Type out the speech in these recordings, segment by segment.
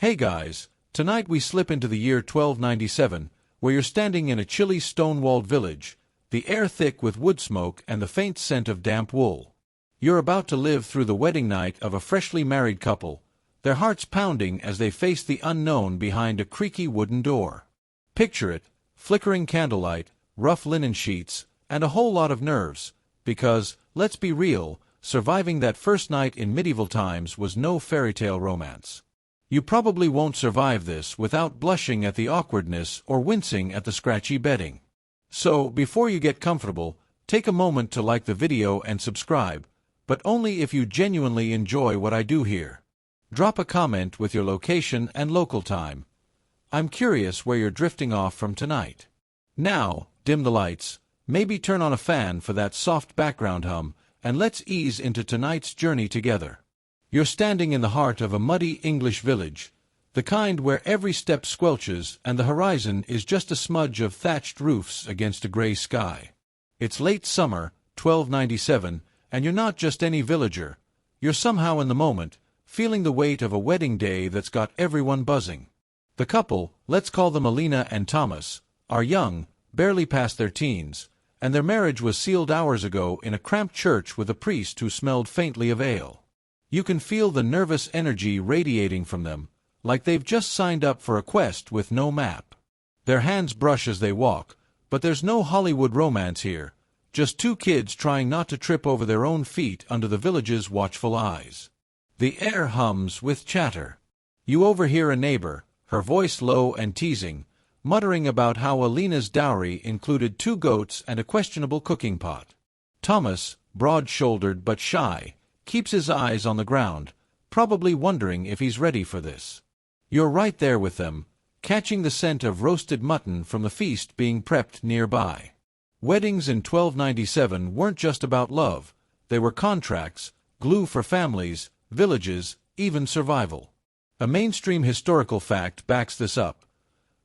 Hey guys, tonight we slip into the year 1297, where you're standing in a chilly stone-walled village, the air thick with wood smoke and the faint scent of damp wool. You're about to live through the wedding night of a freshly married couple, their hearts pounding as they face the unknown behind a creaky wooden door. Picture it, flickering candlelight, rough linen sheets, and a whole lot of nerves, because, let's be real, surviving that first night in medieval times was no fairy tale romance. You probably won't survive this without blushing at the awkwardness or wincing at the scratchy bedding. So, before you get comfortable, take a moment to like the video and subscribe, but only if you genuinely enjoy what I do here. Drop a comment with your location and local time. I'm curious where you're drifting off from tonight. Now, dim the lights, maybe turn on a fan for that soft background hum, and let's ease into tonight's journey together. You're standing in the heart of a muddy English village, the kind where every step squelches and the horizon is just a smudge of thatched roofs against a gray sky. It's late summer, 1297, and you're not just any villager. You're somehow in the moment, feeling the weight of a wedding day that's got everyone buzzing. The couple, let's call them Alina and Thomas, are young, barely past their teens, and their marriage was sealed hours ago in a cramped church with a priest who smelled faintly of ale. You can feel the nervous energy radiating from them, like they've just signed up for a quest with no map. Their hands brush as they walk, but there's no Hollywood romance here, just two kids trying not to trip over their own feet under the village's watchful eyes. The air hums with chatter. You overhear a neighbor, her voice low and teasing, muttering about how Alina's dowry included 2 goats and a questionable cooking pot. Thomas, broad-shouldered but shy, keeps his eyes on the ground, probably wondering if he's ready for this. You're right there with them, catching the scent of roasted mutton from the feast being prepped nearby. Weddings in 1297 weren't just about love, they were contracts, glue for families, villages, even survival. A mainstream historical fact backs this up.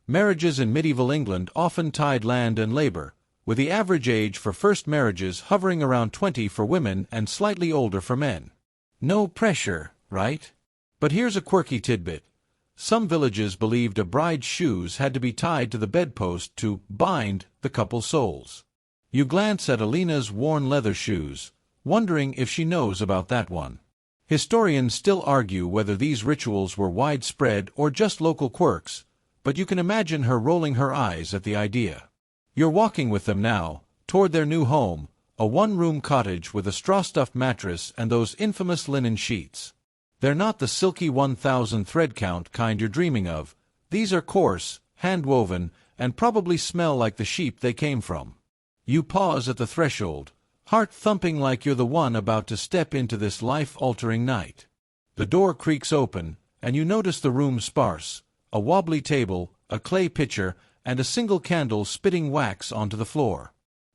Marriages in medieval England often tied land and labor, with the average age for first marriages hovering around 20 for women and slightly older for men. No pressure, right? But here's a quirky tidbit. Some villages believed a bride's shoes had to be tied to the bedpost to bind the couple's souls. You glance at Alina's worn leather shoes, wondering if she knows about that one. Historians still argue whether these rituals were widespread or just local quirks, but you can imagine her rolling her eyes at the idea. You're walking with them now, toward their new home, a one-room cottage with a straw-stuffed mattress and those infamous linen sheets. They're not the silky 1,000 thread count kind you're dreaming of. These are coarse, hand-woven, and probably smell like the sheep they came from. You pause at the threshold, heart thumping like you're the one about to step into this life-altering night. The door creaks open, and you notice the room sparse, a wobbly table, a clay pitcher, and a single candle spitting wax onto the floor.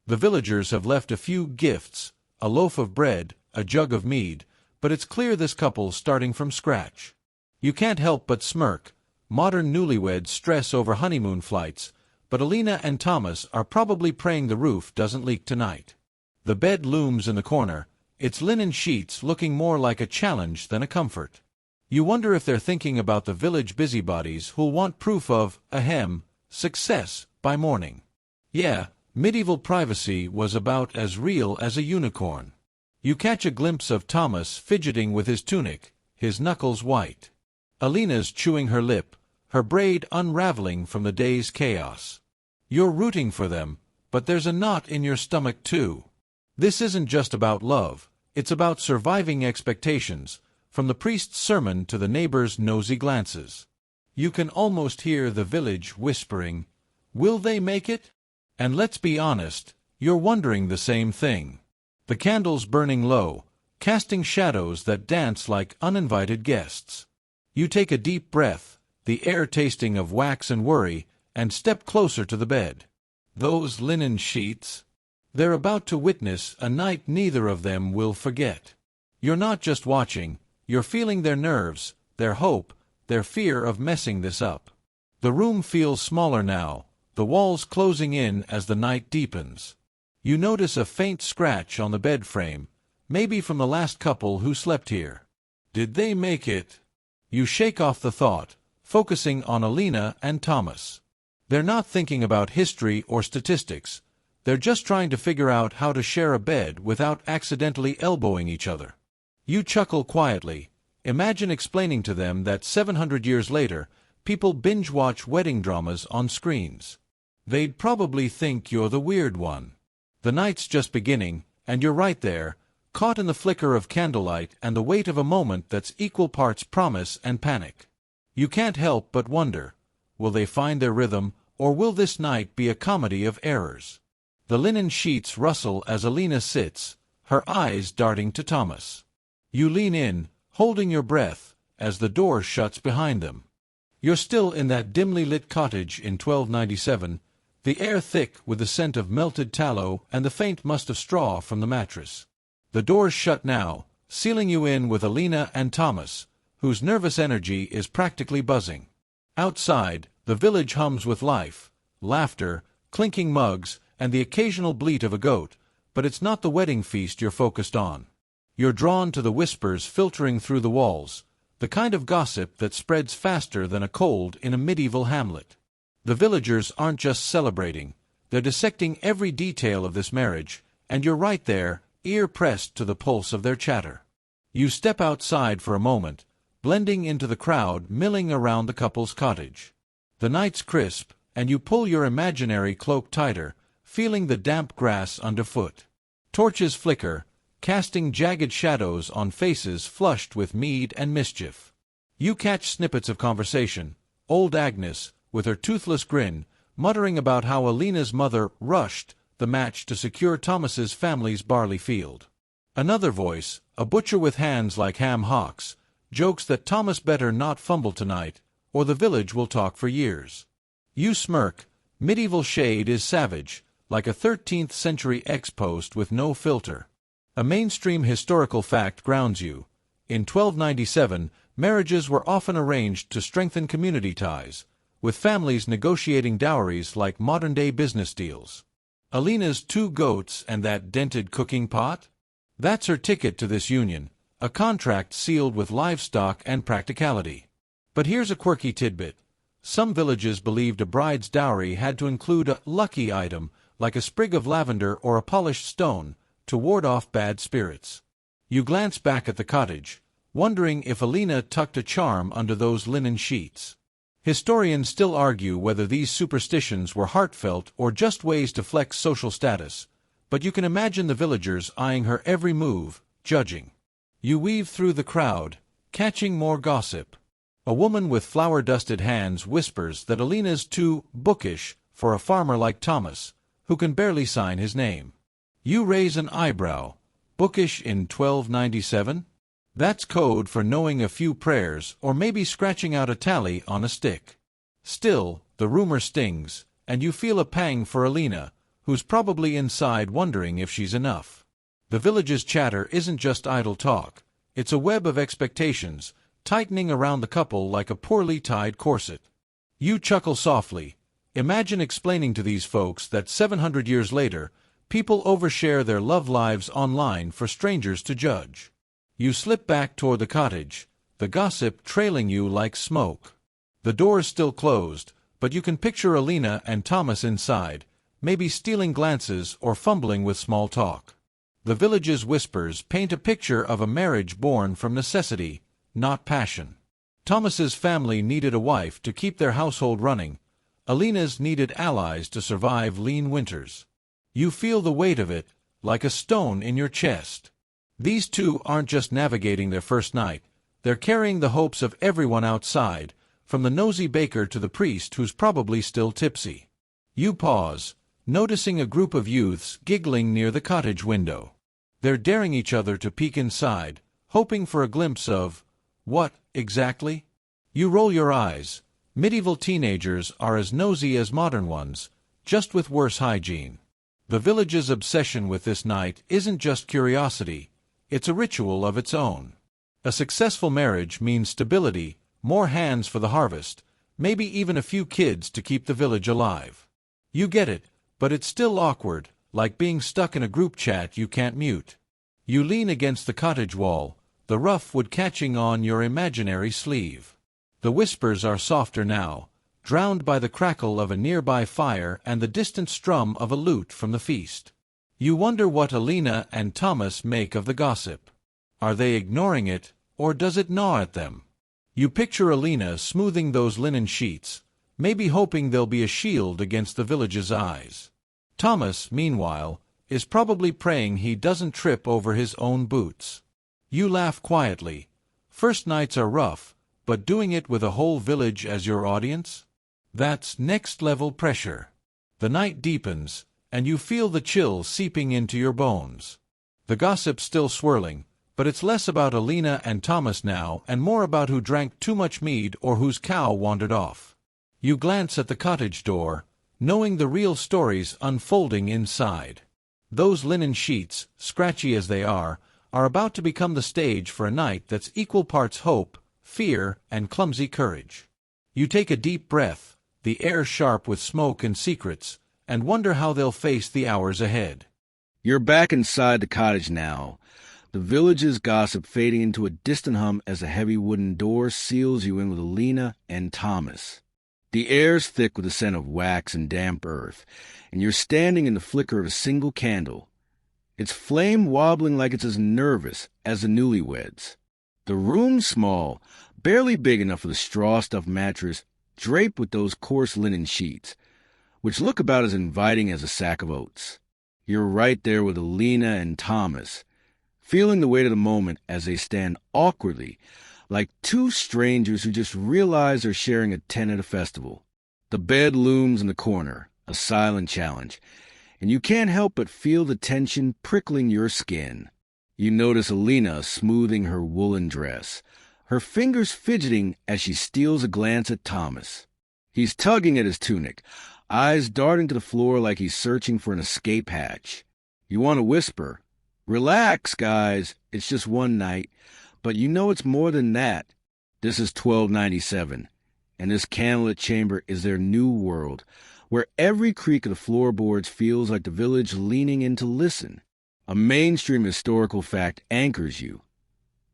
The villagers have left a few gifts, a loaf of bread, a jug of mead, but it's clear this couple's starting from scratch. You can't help but smirk. Modern newlyweds stress over honeymoon flights, but Alina and Thomas are probably praying the roof doesn't leak tonight. The bed looms in the corner, its linen sheets looking more like a challenge than a comfort. You wonder if they're thinking about the village busybodies who'll want proof of, success by morning. Yeah, medieval privacy was about as real as a unicorn. You catch a glimpse of Thomas fidgeting with his tunic, his knuckles white. Alina's chewing her lip, her braid unraveling from the day's chaos. You're rooting for them, but there's a knot in your stomach too. This isn't just about love, it's about surviving expectations, from the priest's sermon to the neighbors' nosy glances. You can almost hear the village whispering, "Will they make it?" And let's be honest, you're wondering the same thing. The candles burning low, casting shadows that dance like uninvited guests. You take a deep breath, the air tasting of wax and worry, and step closer to the bed. Those linen sheets. They're about to witness a night neither of them will forget. You're not just watching, you're feeling their nerves, their hope, their fear of messing this up. The room feels smaller now, the walls closing in as the night deepens. You notice a faint scratch on the bed frame, maybe from the last couple who slept here. Did they make it? You shake off the thought, focusing on Alina and Thomas. They're not thinking about history or statistics. They're just trying to figure out how to share a bed without accidentally elbowing each other. You chuckle quietly. Imagine explaining to them that 700 years later, people binge-watch wedding dramas on screens. They'd probably think you're the weird one. The night's just beginning, and you're right there, caught in the flicker of candlelight and the weight of a moment that's equal parts promise and panic. You can't help but wonder, will they find their rhythm, or will this night be a comedy of errors? The linen sheets rustle as Alina sits, her eyes darting to Thomas. You lean in, holding your breath, as the door shuts behind them. You're still in that dimly lit cottage in 1297, the air thick with the scent of melted tallow and the faint must of straw from the mattress. The door's shut now, sealing you in with Alina and Thomas, whose nervous energy is practically buzzing. Outside, the village hums with life, laughter, clinking mugs, and the occasional bleat of a goat, but it's not the wedding feast you're focused on. You're drawn to the whispers filtering through the walls, the kind of gossip that spreads faster than a cold in a medieval hamlet. The villagers aren't just celebrating, they're dissecting every detail of this marriage, and you're right there, ear pressed to the pulse of their chatter. You step outside for a moment, blending into the crowd milling around the couple's cottage. The night's crisp, and you pull your imaginary cloak tighter, feeling the damp grass underfoot. Torches flicker, casting jagged shadows on faces flushed with mead and mischief. You catch snippets of conversation, old Agnes, with her toothless grin, muttering about how Alina's mother rushed the match to secure Thomas's family's barley field. Another voice, a butcher with hands like ham hocks, jokes that Thomas better not fumble tonight, or the village will talk for years. You smirk. Medieval shade is savage, like a 13th century ex-post with no filter. A mainstream historical fact grounds you. In 1297, marriages were often arranged to strengthen community ties, with families negotiating dowries like modern-day business deals. Alina's 2 goats and that dented cooking pot? That's her ticket to this union, a contract sealed with livestock and practicality. But here's a quirky tidbit. Some villages believed a bride's dowry had to include a lucky item, like a sprig of lavender or a polished stone, to ward off bad spirits. You glance back at the cottage, wondering if Alina tucked a charm under those linen sheets. Historians still argue whether these superstitions were heartfelt or just ways to flex social status, but you can imagine the villagers eyeing her every move, judging. You weave through the crowd, catching more gossip. A woman with flour-dusted hands whispers that Alina's too bookish for a farmer like Thomas, who can barely sign his name. You raise an eyebrow. Bookish in 1297? That's code for knowing a few prayers or maybe scratching out a tally on a stick. Still, the rumor stings, and you feel a pang for Alina, who's probably inside wondering if she's enough. The village's chatter isn't just idle talk. It's a web of expectations, tightening around the couple like a poorly tied corset. You chuckle softly. Imagine explaining to these folks that 700 years later, people overshare their love lives online for strangers to judge. You slip back toward the cottage, the gossip trailing you like smoke. The door's still closed, but you can picture Alina and Thomas inside, maybe stealing glances or fumbling with small talk. The village's whispers paint a picture of a marriage born from necessity, not passion. Thomas's family needed a wife to keep their household running. Alina's needed allies to survive lean winters. You feel the weight of it, like a stone in your chest. These two aren't just navigating their first night, they're carrying the hopes of everyone outside, from the nosy baker to the priest who's probably still tipsy. You pause, noticing a group of youths giggling near the cottage window. They're daring each other to peek inside, hoping for a glimpse of, what, exactly? You roll your eyes. Medieval teenagers are as nosy as modern ones, just with worse hygiene. The village's obsession with this night isn't just curiosity, it's a ritual of its own. A successful marriage means stability, more hands for the harvest, maybe even a few kids to keep the village alive. You get it, but it's still awkward, like being stuck in a group chat you can't mute. You lean against the cottage wall, the rough wood catching on your imaginary sleeve. The whispers are softer now, drowned by the crackle of a nearby fire and the distant strum of a lute from the feast. You wonder what Alina and Thomas make of the gossip. Are they ignoring it, or does it gnaw at them? You picture Alina smoothing those linen sheets, maybe hoping they'll be a shield against the village's eyes. Thomas, meanwhile, is probably praying he doesn't trip over his own boots. You laugh quietly. First nights are rough, but doing it with a whole village as your audience? That's next-level pressure. The night deepens, and you feel the chill seeping into your bones. The gossip's still swirling, but it's less about Alina and Thomas now and more about who drank too much mead or whose cow wandered off. You glance at the cottage door, knowing the real story's unfolding inside. Those linen sheets, scratchy as they are about to become the stage for a night that's equal parts hope, fear, and clumsy courage. You take a deep breath, the air sharp with smoke and secrets, and wonder how they'll face the hours ahead. You're back inside the cottage now, the village's gossip fading into a distant hum as a heavy wooden door seals you in with Alina and Thomas. The air's thick with the scent of wax and damp earth, and you're standing in the flicker of a single candle, its flame wobbling like it's as nervous as the Newlyweds. The room's small, barely big enough for the straw-stuffed mattress draped with those coarse linen sheets, which look about as inviting as a sack of oats. You're right there with Alina and Thomas, feeling the weight of the moment as they stand awkwardly, like two strangers who just realize they're sharing a tent at a festival. The bed looms in the corner, a silent challenge, and you can't help but feel the tension prickling your skin. You notice Alina smoothing her woolen dress, her fingers fidgeting as she steals a glance at Thomas. He's tugging at his tunic, eyes darting to the floor like he's searching for an escape hatch. You want to whisper, "Relax, guys, it's just one night," but you know it's more than that. This is 1297, and this candlelit chamber is their new world, where every creak of the floorboards feels like the village leaning in to listen. A mainstream historical fact anchors you.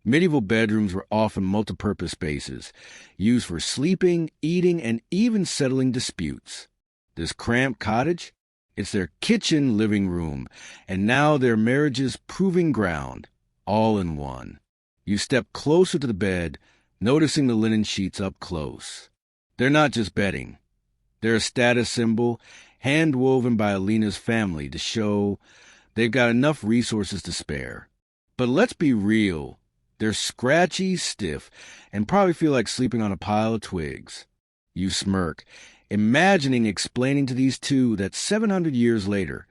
Medieval bedrooms were often multipurpose spaces, used for sleeping, eating, and even settling disputes. This cramped cottage? It's their kitchen living room, and now their marriage's proving ground, all in one. You step closer to the bed, noticing the linen sheets up close. They're not just bedding. They're a status symbol, hand-woven by Alina's family to show they've got enough resources to spare. But let's be real. They're scratchy, stiff, and probably feel like sleeping on a pile of twigs. You smirk, imagining explaining to these two that 700 years later,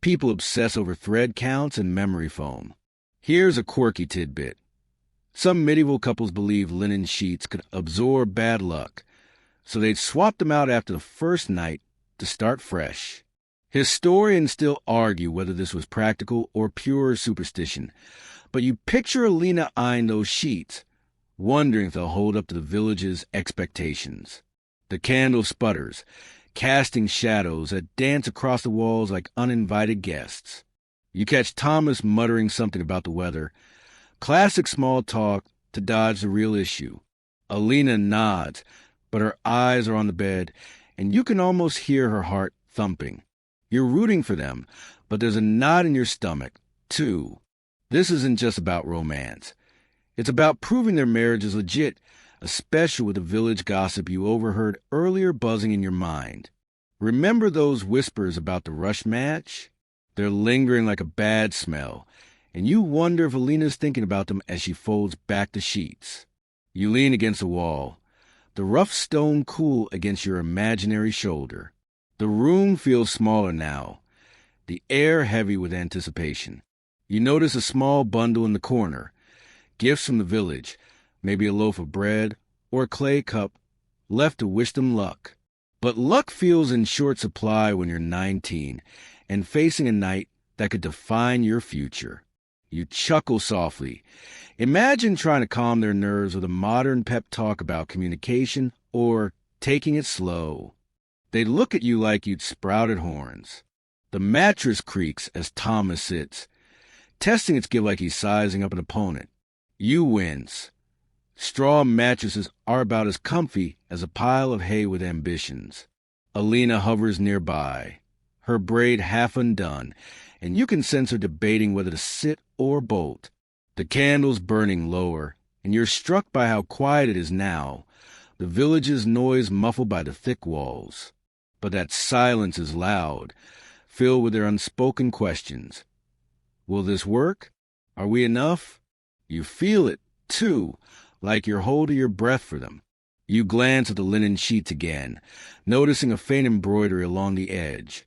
people obsess over thread counts and memory foam. Here's a quirky tidbit. Some medieval couples believed linen sheets could absorb bad luck, so they'd swap them out after the first night to start fresh. Historians still argue whether this was practical or pure superstition, but you picture Alina eyeing those sheets, wondering if they'll hold up to the village's expectations. The candle sputters, casting shadows that dance across the walls like uninvited guests. You catch Thomas muttering something about the weather, classic small talk to dodge the real issue. Alina nods, but her eyes are on the bed, and you can almost hear her heart thumping. You're rooting for them, but there's a knot in your stomach, too. This isn't just about romance. It's about proving their marriage is legit, especially with the village gossip you overheard earlier buzzing in your mind. Remember those whispers about the rush match? They're lingering like a bad smell, and you wonder if Alina's thinking about them as she folds back the sheets. You lean against the wall, the rough stone cool against your imaginary shoulder. The room feels smaller now, the air heavy with anticipation. You notice a small bundle in the corner, gifts from the village, maybe a loaf of bread or a clay cup, left to wish them luck. But luck feels in short supply when you're 19 and facing a night that could define your future. You chuckle softly. Imagine trying to calm their nerves with a modern pep talk about communication or taking it slow. They look at you like you'd sprouted horns. The mattress creaks as Thomas sits, testing its give like he's sizing up an opponent. You wince. Straw mattresses are about as comfy as a pile of hay with ambitions. Alina hovers nearby, her braid half undone, and you can sense her debating whether to sit or bolt. The candles burning lower, and you're struck by how quiet it is now, the village's noise muffled by the thick walls. But that silence is loud, filled with their unspoken questions. Will this work? Are we enough? You feel it, too, like you're holding your breath for them. You glance at the linen sheets again, noticing a faint embroidery along the edge.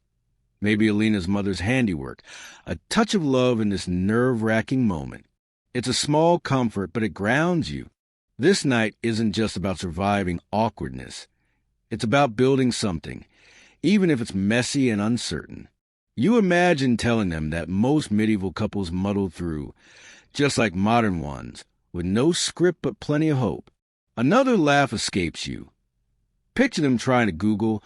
Maybe Alina's mother's handiwork, a touch of love in this nerve-wracking moment. It's a small comfort, but it grounds you. This night isn't just about surviving awkwardness. It's about building something, even if it's messy and uncertain. You imagine telling them that most medieval couples muddled through, just like modern ones, with no script but plenty of hope. Another laugh escapes you. Picture them trying to Google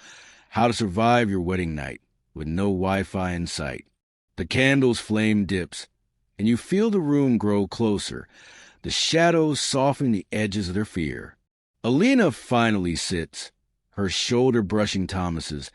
how to survive your wedding night with no Wi-Fi in sight. The candle's flame dips, and you feel the room grow closer, the shadows softening the edges of their fear. Alina finally sits, her shoulder brushing Thomas's,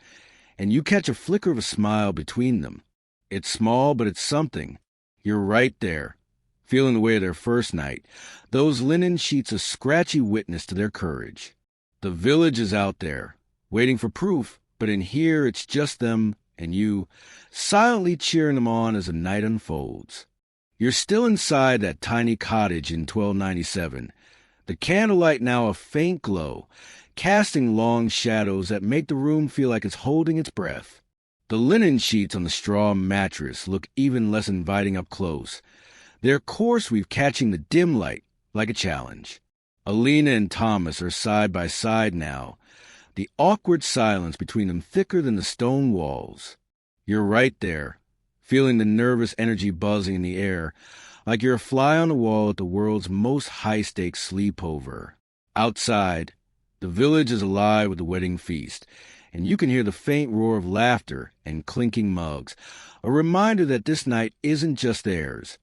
and you catch a flicker of a smile between them. It's small, but it's something. You're right there, feeling the way of their first night, those linen sheets a scratchy witness to their courage. The village is out there, waiting for proof, but in here it's just them and you, silently cheering them on as the night unfolds. You're still inside that tiny cottage in 1297, the candlelight now a faint glow, casting long shadows that make the room feel like it's holding its breath. The linen sheets on the straw mattress look even less inviting up close, their coarse weave catching the dim light like a challenge. Alina and Thomas are side by side now, the awkward silence between them thicker than the stone walls. You're right there, feeling the nervous energy buzzing in the air, like you're a fly on the wall at the world's most high-stakes sleepover. Outside, the village is alive with the wedding feast, and you can hear the faint roar of laughter and clinking mugs, a reminder that this night isn't just theirs.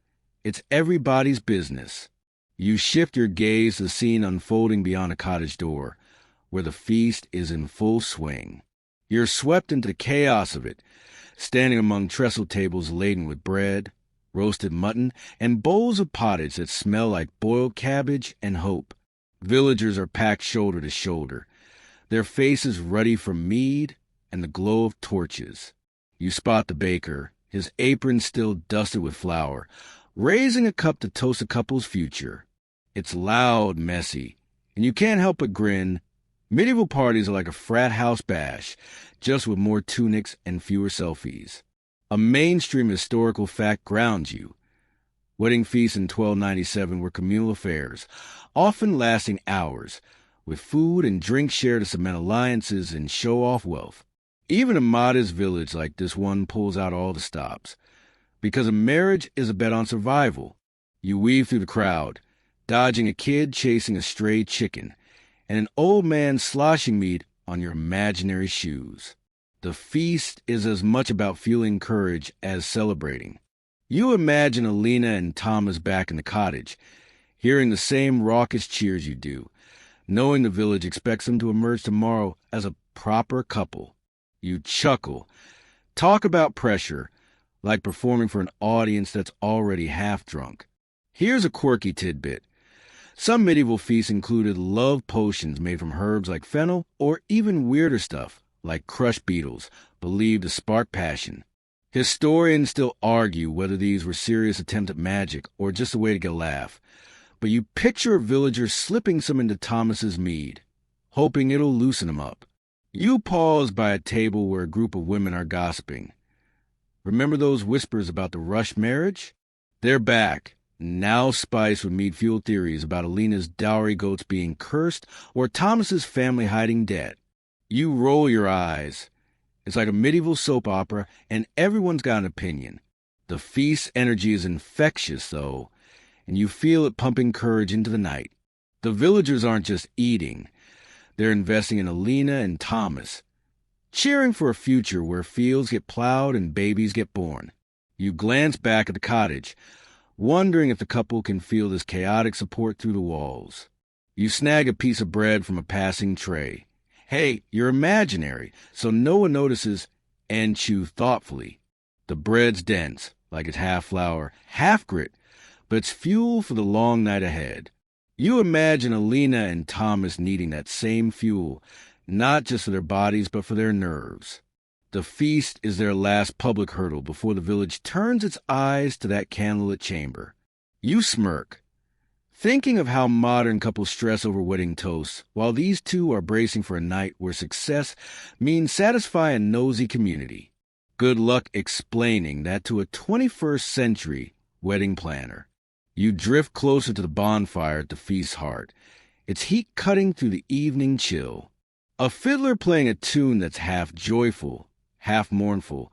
It's everybody's business. You shift your gaze to the scene unfolding beyond a cottage door, where the feast is in full swing. You're swept into the chaos of it, standing among trestle tables laden with bread, roasted mutton, and bowls of pottage that smell like boiled cabbage and hope. Villagers are packed shoulder to shoulder, their faces ruddy from mead and the glow of torches. You spot the baker, his apron still dusted with flour, raising a cup to toast the couple's future. It's loud, messy, and you can't help but grin. Medieval parties are like a frat house bash, just with more tunics and fewer selfies. A mainstream historical fact grounds you. Wedding feasts in 1297 were communal affairs, often lasting hours, with food and drink shared to cement alliances and show off wealth. Even a modest village like this one pulls out all the stops, because a marriage is a bet on survival. You weave through the crowd, dodging a kid chasing a stray chicken, and an old man sloshing meat on your imaginary shoes. The feast is as much about feeling courage as celebrating. You imagine Alina and Thomas back in the cottage, hearing the same raucous cheers you do, knowing the village expects them to emerge tomorrow as a proper couple. You chuckle. Talk about pressure, like performing for an audience that's already half drunk. Here's a quirky tidbit. Some medieval feasts included love potions made from herbs like fennel, or even weirder stuff like crushed beetles, believed to spark passion. Historians still argue whether these were serious attempts at magic or just a way to get a laugh, but you picture a villager slipping some into Thomas's mead, hoping it'll loosen him up. You pause by a table where a group of women are gossiping. Remember those whispers about the rushed marriage? They're back, now spiced with mead-fueled theories about Alina's dowry goats being cursed or Thomas's family hiding debt. You roll your eyes. It's like a medieval soap opera, and everyone's got an opinion. The feast's energy is infectious, though, and you feel it pumping courage into the night. The villagers aren't just eating. They're investing in Alina and Thomas, cheering for a future where fields get plowed and babies get born. You glance back at the cottage, wondering if the couple can feel this chaotic support through the walls. You snag a piece of bread from a passing tray. Hey, you're imaginary, so no one notices, and chew thoughtfully. The bread's dense, like it's half flour, half grit, but it's fuel for the long night ahead. You imagine Alina and Thomas needing that same fuel, not just for their bodies, but for their nerves. The feast is their last public hurdle before the village turns its eyes to that candlelit chamber. You smirk, thinking of how modern couples stress over wedding toasts, while these two are bracing for a night where success means satisfying a nosy community. Good luck explaining that to a 21st century wedding planner. You drift closer to the bonfire at the feast's heart, its heat cutting through the evening chill. A fiddler playing a tune that's half joyful, half mournful,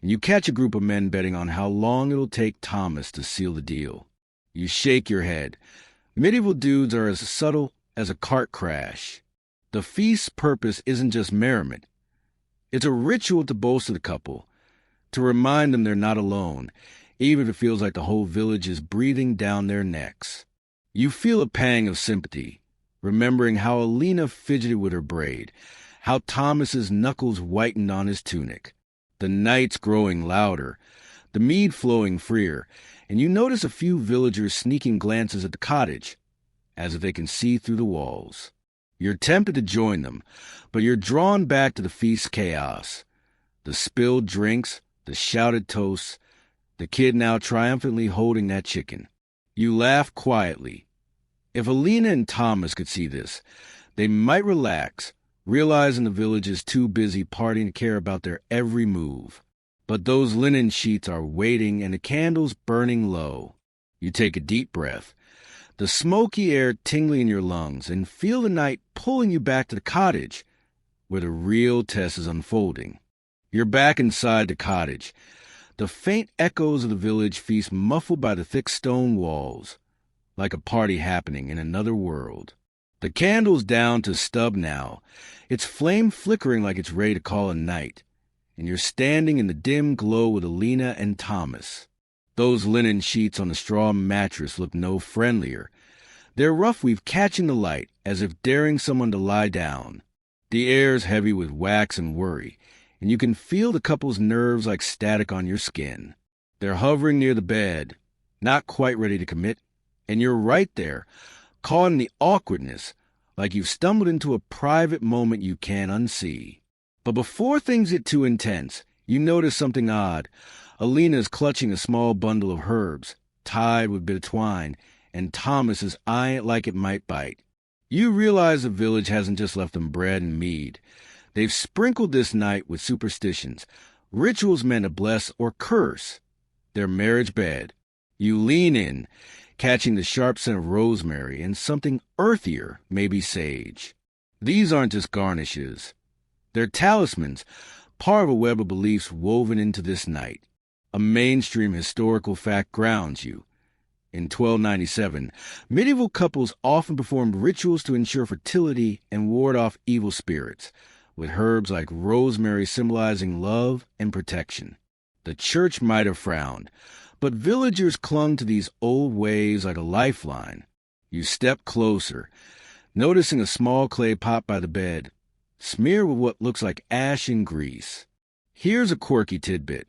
and you catch a group of men betting on how long it'll take Thomas to seal the deal. You shake your head. Medieval dudes are as subtle as a cart crash. The feast's purpose isn't just merriment. It's a ritual to bolster the couple, to remind them they're not alone, even if it feels like the whole village is breathing down their necks. You feel a pang of sympathy, remembering how Alina fidgeted with her braid, how Thomas's knuckles whitened on his tunic. The night's growing louder, the mead flowing freer, and you notice a few villagers sneaking glances at the cottage, as if they can see through the walls. You're tempted to join them, but you're drawn back to the feast's chaos. The spilled drinks, the shouted toasts, the kid now triumphantly holding that chicken. You laugh quietly. If Alina and Thomas could see this, they might relax, realizing the village is too busy partying to care about their every move. But those linen sheets are waiting and the candles burning low. You take a deep breath, the smoky air tingling in your lungs, and feel the night pulling you back to the cottage, where the real test is unfolding. You're back inside the cottage, the faint echoes of the village feast muffled by the thick stone walls, like a party happening in another world. The candle's down to stub now, its flame flickering like it's ready to call a night, and you're standing in the dim glow with Alina and Thomas. Those linen sheets on the straw mattress look no friendlier. Their rough weave catching the light, as if daring someone to lie down. The air's heavy with wax and worry, and you can feel the couple's nerves like static on your skin. They're hovering near the bed, not quite ready to commit, and you're right there, caught in the awkwardness, like you've stumbled into a private moment you can't unsee. But before things get too intense, you notice something odd. Alina's clutching a small bundle of herbs, tied with a bit of twine, and Thomas is eyeing it like it might bite. You realize the village hasn't just left them bread and mead. They've sprinkled this night with superstitions, rituals meant to bless or curse their marriage bed. You lean in, catching the sharp scent of rosemary and something earthier, maybe sage. These aren't just garnishes. They're talismans, part of a web of beliefs woven into this night. A mainstream historical fact grounds you. In 1297, medieval couples often performed rituals to ensure fertility and ward off evil spirits, with herbs like rosemary symbolizing love and protection. The church might have frowned, but villagers clung to these old ways like a lifeline. You step closer, noticing a small clay pot by the bed, smeared with what looks like ash and grease. Here's a quirky tidbit.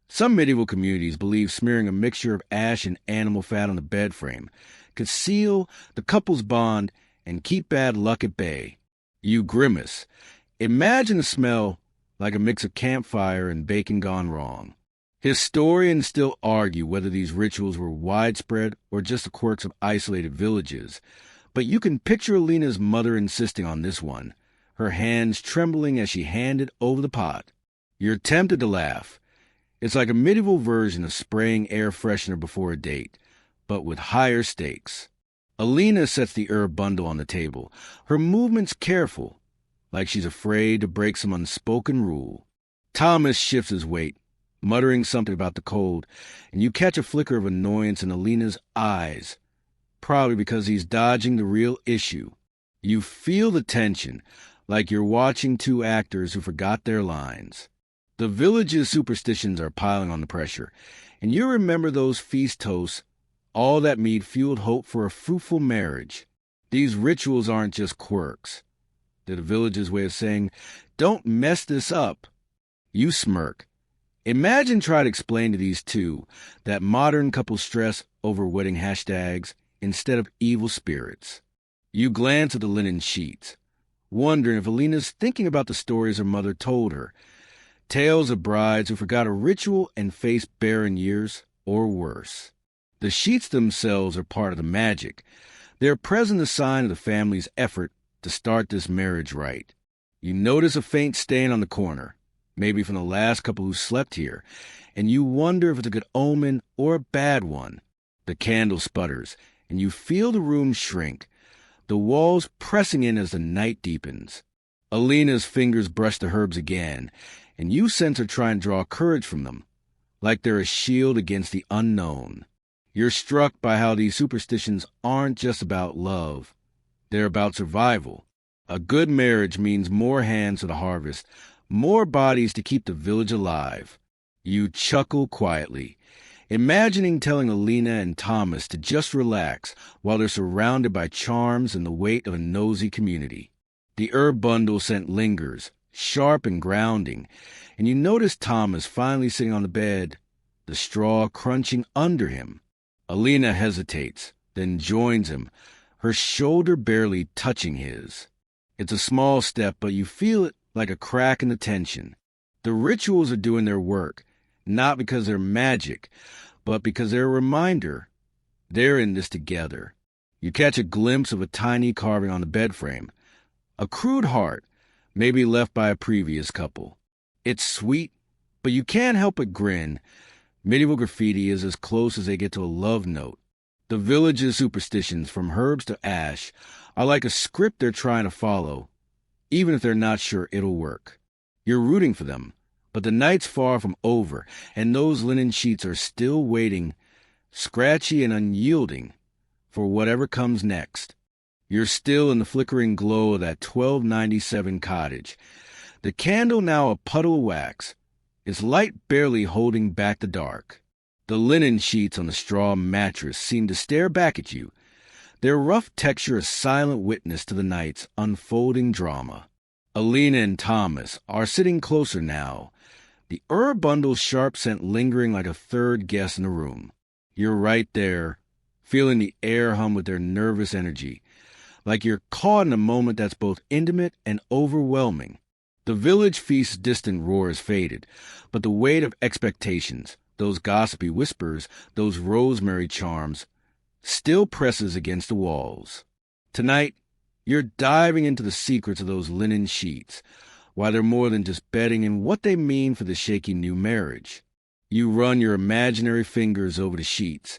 Some medieval communities believe smearing a mixture of ash and animal fat on the bed frame could seal the couple's bond and keep bad luck at bay. You grimace. Imagine the smell like a mix of campfire and bacon gone wrong. Historians still argue whether these rituals were widespread or just the quirks of isolated villages, but you can picture Alina's mother insisting on this one, her hands trembling as she handed over the pot. You're tempted to laugh. It's like a medieval version of spraying air freshener before a date, but with higher stakes. Alina sets the herb bundle on the table, her movements careful, like she's afraid to break some unspoken rule. Thomas shifts his weight, muttering something about the cold, and you catch a flicker of annoyance in Alina's eyes, probably because he's dodging the real issue. You feel the tension, like you're watching two actors who forgot their lines. The village's superstitions are piling on the pressure, and you remember those feast toasts, all that mead fueled hope for a fruitful marriage. These rituals aren't just quirks. They're the village's way of saying, don't mess this up. You smirk. Imagine trying to explain to these two that modern couples stress over wedding hashtags instead of evil spirits. You glance at the linen sheets, wondering if Alina's thinking about the stories her mother told her. Tales of brides who forgot a ritual and faced barren years, or worse. The sheets themselves are part of the magic. They're present a sign of the family's effort to start this marriage right. You notice a faint stain on the corner, maybe from the last couple who slept here, and you wonder if it's a good omen or a bad one. The candle sputters, and you feel the room shrink, the walls pressing in as the night deepens. Alina's fingers brush the herbs again, and you sense her trying to draw courage from them, like they're a shield against the unknown. You're struck by how these superstitions aren't just about love. They're about survival. A good marriage means more hands to the harvest, more bodies to keep the village alive. You chuckle quietly, imagining telling Alina and Thomas to just relax while they're surrounded by charms and the weight of a nosy community. The herb bundle scent lingers, sharp and grounding, and you notice Thomas finally sitting on the bed, the straw crunching under him. Alina hesitates, then joins him, her shoulder barely touching his. It's a small step, but you feel it like a crack in the tension. The rituals are doing their work, not because they're magic, but because they're a reminder. They're in this together. You catch a glimpse of a tiny carving on the bed frame, a crude heart, maybe left by a previous couple. It's sweet, but you can't help but grin. Medieval graffiti is as close as they get to a love note. The village's superstitions, from herbs to ash, are like a script they're trying to follow, even if they're not sure it'll work. You're rooting for them, but the night's far from over, and those linen sheets are still waiting, scratchy and unyielding, for whatever comes next. You're still in the flickering glow of that 1297 cottage, the candle now a puddle of wax, its light barely holding back the dark. The linen sheets on the straw mattress seem to stare back at you, their rough texture a silent witness to the night's unfolding drama. Alina and Thomas are sitting closer now, the herb bundle's sharp scent lingering like a third guest in the room. You're right there, feeling the air hum with their nervous energy, like you're caught in a moment that's both intimate and overwhelming. The village feast's distant roar has faded, but the weight of expectations, those gossipy whispers, those rosemary charms, still presses against the walls. Tonight, you're diving into the secrets of those linen sheets, why they're more than just bedding and what they mean for the shaky new marriage. You run your imaginary fingers over the sheets,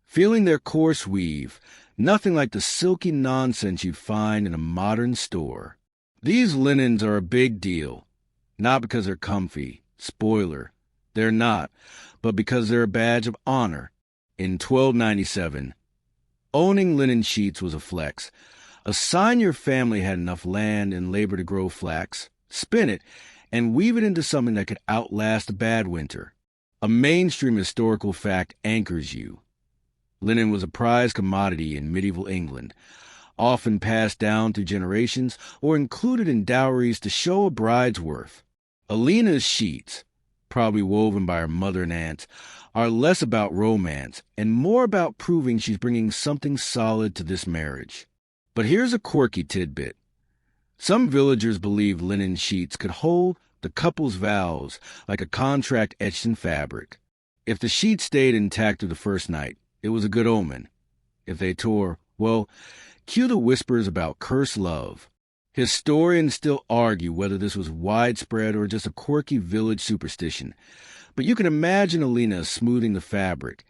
feeling their coarse weave, nothing like the silky nonsense you'd find in a modern store. These linens are a big deal, not because they're comfy. Spoiler, they're not, but because they're a badge of honor. In 1297, owning linen sheets was a flex, a sign your family had enough land and labor to grow flax, spin it, and weave it into something that could outlast a bad winter. A mainstream historical fact anchors you. Linen was a prized commodity in medieval England, often passed down through generations or included in dowries to show a bride's worth. Alina's sheets, probably woven by her mother and aunts, are less about romance and more about proving she's bringing something solid to this marriage. But here's a quirky tidbit. Some villagers believe linen sheets could hold the couple's vows like a contract etched in fabric. If the sheet stayed intact through the first night, it was a good omen. If they tore, well, cue the whispers about cursed love. Historians still argue whether this was widespread or just a quirky village superstition, but you can imagine Alina smoothing the fabric,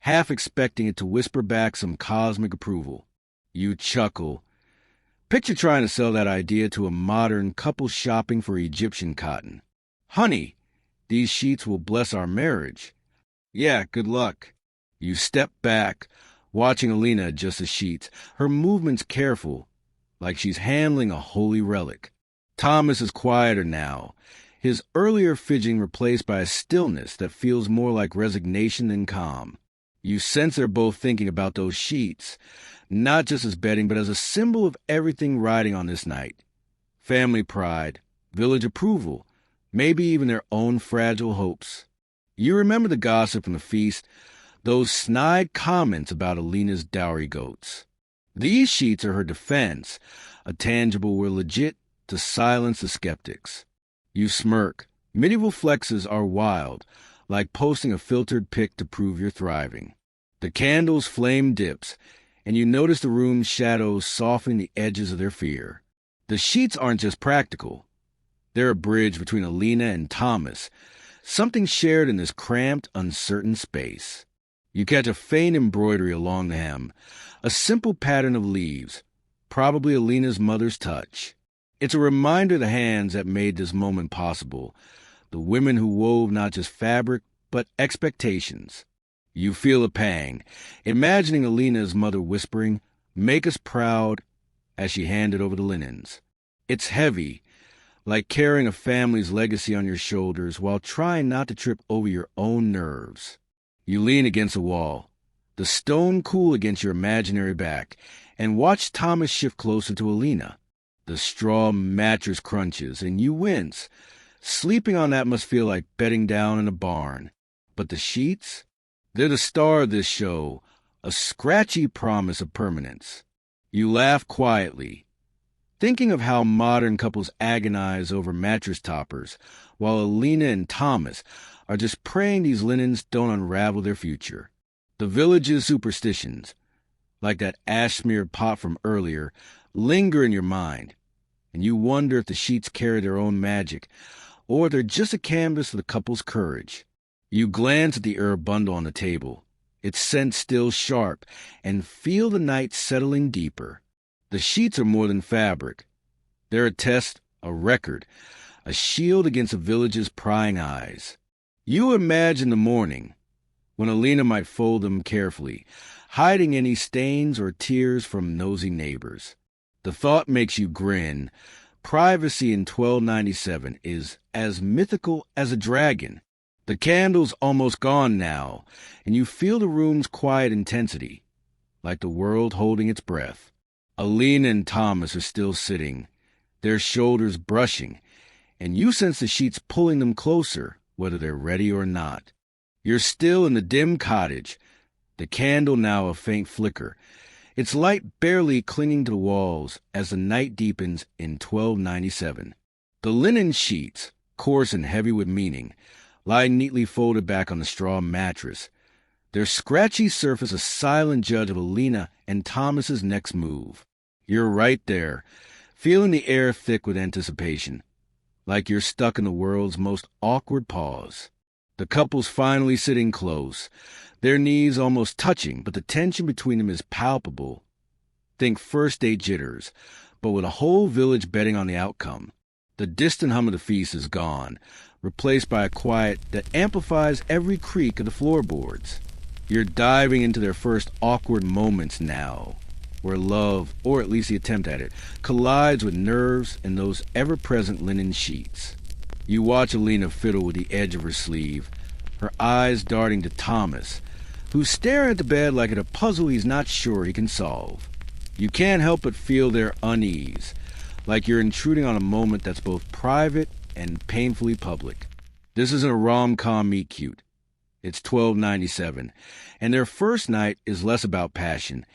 half expecting it to whisper back some cosmic approval. You chuckle. Picture trying to sell that idea to a modern couple shopping for Egyptian cotton. Honey, these sheets will bless our marriage. Yeah, good luck. You step back, watching Alina adjust the sheets, her movements careful, like she's handling a holy relic. Thomas is quieter now, his earlier fidgeting replaced by a stillness that feels more like resignation than calm. You sense they're both thinking about those sheets, not just as bedding, but as a symbol of everything riding on this night. Family pride, village approval, maybe even their own fragile hopes. You remember the gossip from the feast, those snide comments about Alina's dowry goats. These sheets are her defense, a tangible "we're legit" to silence the skeptics. You smirk. Medieval flexes are wild, like posting a filtered pic to prove you're thriving. The candle's flame dips, and you notice the room's shadows softening the edges of their fear. The sheets aren't just practical. They're a bridge between Alina and Thomas, something shared in this cramped, uncertain space. You catch a faint embroidery along the hem, a simple pattern of leaves, probably Alina's mother's touch. It's a reminder of the hands that made this moment possible, the women who wove not just fabric, but expectations. You feel a pang, imagining Alina's mother whispering, "Make us proud," as she handed over the linens. It's heavy, like carrying a family's legacy on your shoulders while trying not to trip over your own nerves. You lean against a wall, the stone cool against your imaginary back, and watch Thomas shift closer to Alina. The straw mattress crunches, and you wince. Sleeping on that must feel like bedding down in a barn. But the sheets? They're the star of this show, a scratchy promise of permanence. You laugh quietly, thinking of how modern couples agonize over mattress toppers, while Alina and Thomas are just praying these linens don't unravel their future. The village's superstitions, like that ash-smeared pot from earlier, linger in your mind, and you wonder if the sheets carry their own magic, or they're just a canvas of the couple's courage. You glance at the herb bundle on the table, its scent still sharp, and feel the night settling deeper. The sheets are more than fabric. They're a test, a record, a shield against the village's prying eyes. You imagine the morning, when Alina might fold them carefully, hiding any stains or tears from nosy neighbors. The thought makes you grin. Privacy in 1297 is as mythical as a dragon. The candle's almost gone now, and you feel the room's quiet intensity, like the world holding its breath. Alina and Thomas are still sitting, their shoulders brushing, and you sense the sheets pulling them closer, whether they're ready or not. You're still in the dim cottage, the candle now a faint flicker, its light barely clinging to the walls as the night deepens in 1297. The linen sheets, coarse and heavy with meaning, lie neatly folded back on the straw mattress, their scratchy surface a silent judge of Alina and Thomas's next move. You're right there, feeling the air thick with anticipation, like you're stuck in the world's most awkward pause. The couple's finally sitting close, their knees almost touching, but the tension between them is palpable. Think first date jitters, but with a whole village betting on the outcome. The distant hum of the feast is gone, replaced by a quiet that amplifies every creak of the floorboards. You're diving into their first awkward moments now, where love, or at least the attempt at it, collides with nerves and those ever-present linen sheets. You watch Alina fiddle with the edge of her sleeve, her eyes darting to Thomas, who's staring at the bed like at a puzzle he's not sure he can solve. You can't help but feel their unease, like you're intruding on a moment that's both private and painfully public. This isn't a rom-com meet-cute. It's 1297, and their first night is less about passion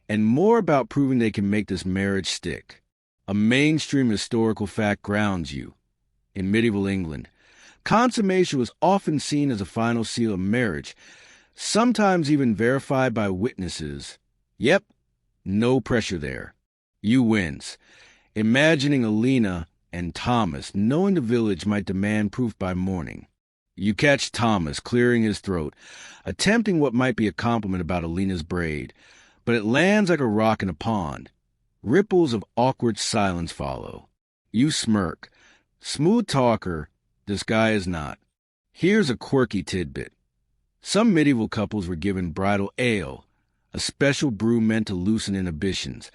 and more about proving they can make this marriage stick. A mainstream historical fact grounds you. In medieval England, consummation was often seen as a final seal of marriage, sometimes even verified by witnesses. Yep, no pressure there. You wince, imagining Alina and Thomas, knowing the village might demand proof by morning. You catch Thomas clearing his throat, attempting what might be a compliment about Alina's braid, but it lands like a rock in a pond. Ripples of awkward silence follow. You smirk. Smooth talker, this guy is not. Here's a quirky tidbit. Some medieval couples were given bridal ale, a special brew meant to loosen inhibitions,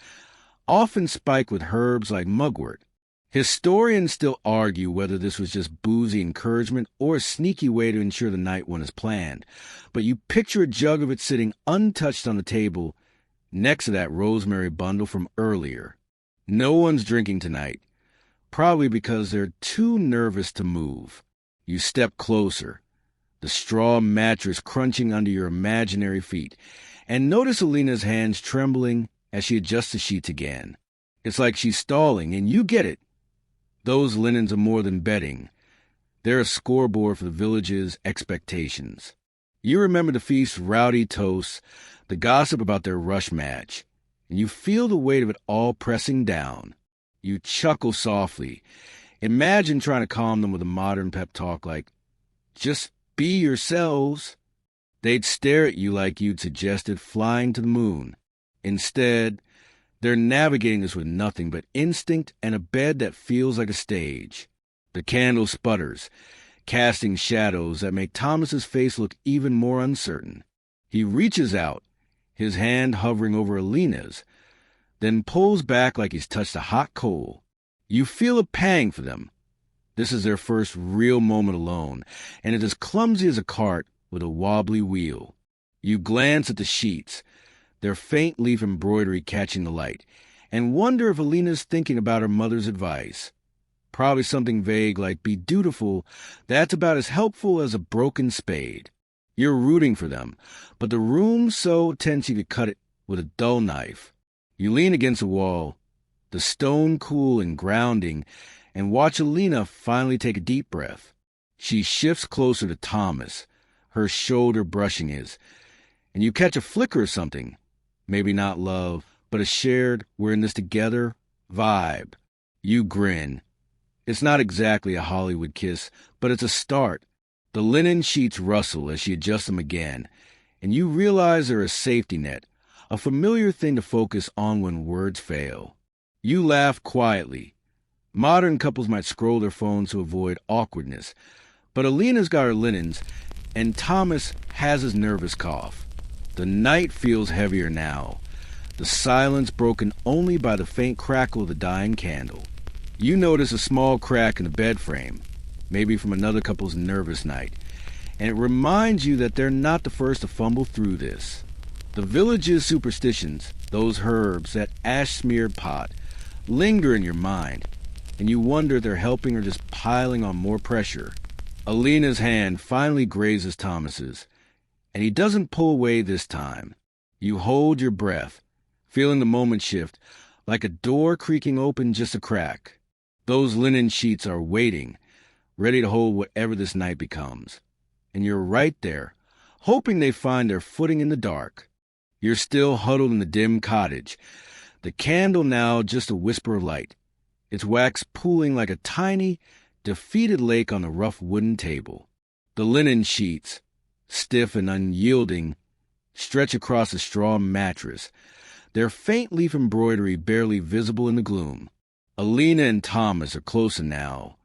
often spiked with herbs like mugwort. Historians still argue whether this was just boozy encouragement or a sneaky way to ensure the night went as planned, but you picture a jug of it sitting untouched on the table, next to that rosemary bundle from earlier. No one's drinking tonight, probably because they're too nervous to move. You step closer, the straw mattress crunching under your imaginary feet, and notice Alina's hands trembling as she adjusts the sheets again. It's like she's stalling, and you get it. Those linens are more than bedding. They're a scoreboard for the village's expectations. You remember the feast's rowdy toasts, the gossip about their rush match, and you feel the weight of it all pressing down. You chuckle softly. Imagine trying to calm them with a modern pep talk like, "Just be yourselves." They'd stare at you like you'd suggested flying to the moon. Instead, they're navigating this with nothing but instinct and a bed that feels like a stage. The candle sputters, casting shadows that make Thomas's face look even more uncertain. He reaches out, his hand hovering over Alina's, then pulls back like he's touched a hot coal. You feel a pang for them. This is their first real moment alone, and it is clumsy as a cart with a wobbly wheel. You glance at the sheets, their faint leaf embroidery catching the light, and wonder if Alina's thinking about her mother's advice. Probably something vague like, "Be dutiful," that's about as helpful as a broken spade. You're rooting for them, but the room's so tense you could cut it with a dull knife. You lean against the wall, the stone cool and grounding, and watch Alina finally take a deep breath. She shifts closer to Thomas, her shoulder brushing his, and you catch a flicker of something. Maybe not love, but a shared "we're in this together" vibe. You grin. It's not exactly a Hollywood kiss, but it's a start. The linen sheets rustle as she adjusts them again, and you realize they're a safety net, a familiar thing to focus on when words fail. You laugh quietly. Modern couples might scroll their phones to avoid awkwardness, but Alina's got her linens, and Thomas has his nervous cough. The night feels heavier now, the silence broken only by the faint crackle of the dying candle. You notice a small crack in the bed frame, maybe from another couple's nervous night, and it reminds you that they're not the first to fumble through this. The village's superstitions, those herbs, that ash-smeared pot, linger in your mind, and you wonder if they're helping or just piling on more pressure. Alina's hand finally grazes Thomas's, and he doesn't pull away this time. You hold your breath, feeling the moment shift, like a door creaking open just a crack. Those linen sheets are waiting, ready to hold whatever this night becomes. And you're right there, hoping they find their footing in the dark. You're still huddled in the dim cottage, the candle now just a whisper of light, its wax pooling like a tiny, defeated lake on the rough wooden table. The linen sheets, stiff and unyielding, stretch across the straw mattress, their faint leaf embroidery barely visible in the gloom. Alina and Thomas are closer now,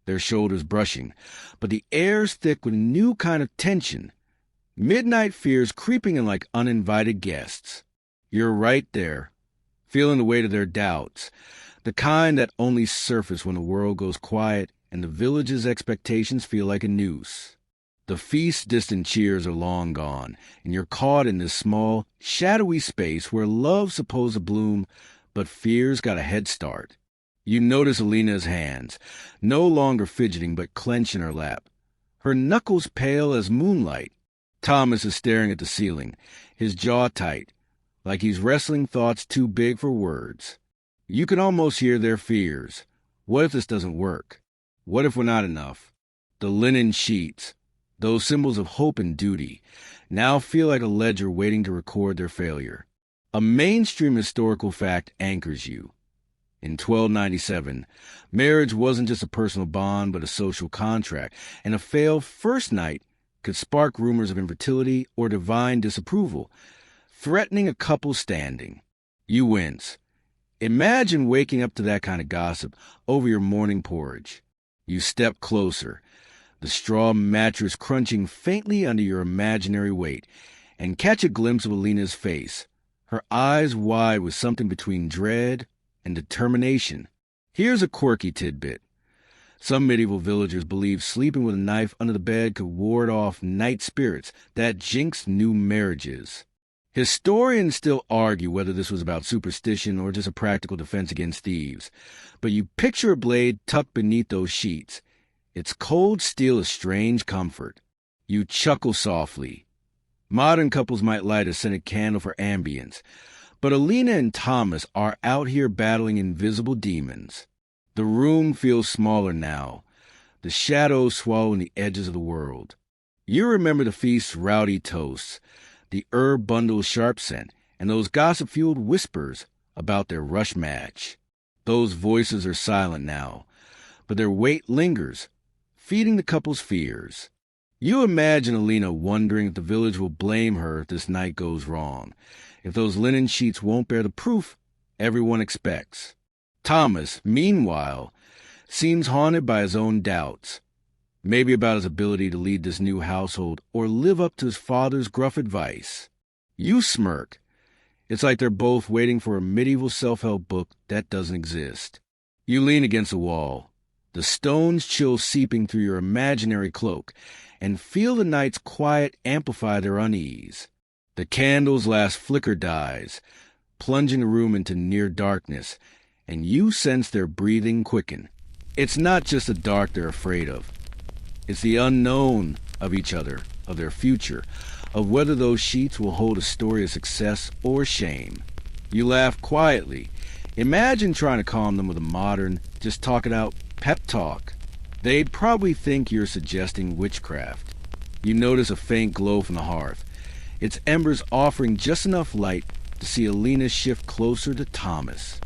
their shoulders brushing, but the air's thick with a new kind of tension. Midnight fears creeping in like uninvited guests. You're right there, feeling the weight of their doubts, the kind that only surface when the world goes quiet and the village's expectations feel like a noose. The feast's distant cheers are long gone, and you're caught in this small, shadowy space where love's supposed to bloom, but fear's got a head start. You notice Alina's hands, no longer fidgeting but clenched in her lap, her knuckles pale as moonlight. Thomas is staring at the ceiling, his jaw tight, like he's wrestling thoughts too big for words. You can almost hear their fears. What if this doesn't work? What if we're not enough? The linen sheets, those symbols of hope and duty, now feel like a ledger waiting to record their failure. A mainstream historical fact anchors you. In 1297, marriage wasn't just a personal bond but a social contract, and a failed first night could spark rumors of infertility or divine disapproval, threatening a couple's standing. You wince. Imagine waking up to that kind of gossip over your morning porridge. You step closer, the straw mattress crunching faintly under your imaginary weight, and catch a glimpse of Alina's face, her eyes wide with something between dread and determination. Here's a quirky tidbit. Some medieval villagers believed sleeping with a knife under the bed could ward off night spirits that jinxed new marriages. Historians still argue whether this was about superstition or just a practical defense against thieves, but you picture a blade tucked beneath those sheets. Its cold steel a strange comfort. You chuckle softly. Modern couples might light a scented candle for ambience, but Alina and Thomas are out here battling invisible demons. The room feels smaller now, the shadows swallowing the edges of the world. You remember the feast's rowdy toasts, the herb bundle's sharp scent, and those gossip-fueled whispers about their rush match. Those voices are silent now, but their weight lingers, feeding the couple's fears. You imagine Alina wondering if the village will blame her if this night goes wrong, if those linen sheets won't bear the proof everyone expects. Thomas, meanwhile, seems haunted by his own doubts, maybe about his ability to lead this new household or live up to his father's gruff advice. You smirk. It's like they're both waiting for a medieval self-help book that doesn't exist. You lean against the wall, the stone's chill seeping through your imaginary cloak, and feel the night's quiet amplify their unease. The candle's last flicker dies, plunging the room into near darkness, and you sense their breathing quicken. It's not just the dark they're afraid of. It's the unknown of each other, of their future, of whether those sheets will hold a story of success or shame. You laugh quietly. Imagine trying to calm them with a modern, just talk it out pep talk. They'd probably think you're suggesting witchcraft. You notice a faint glow from the hearth, its embers offering just enough light to see Alina shift closer to Thomas.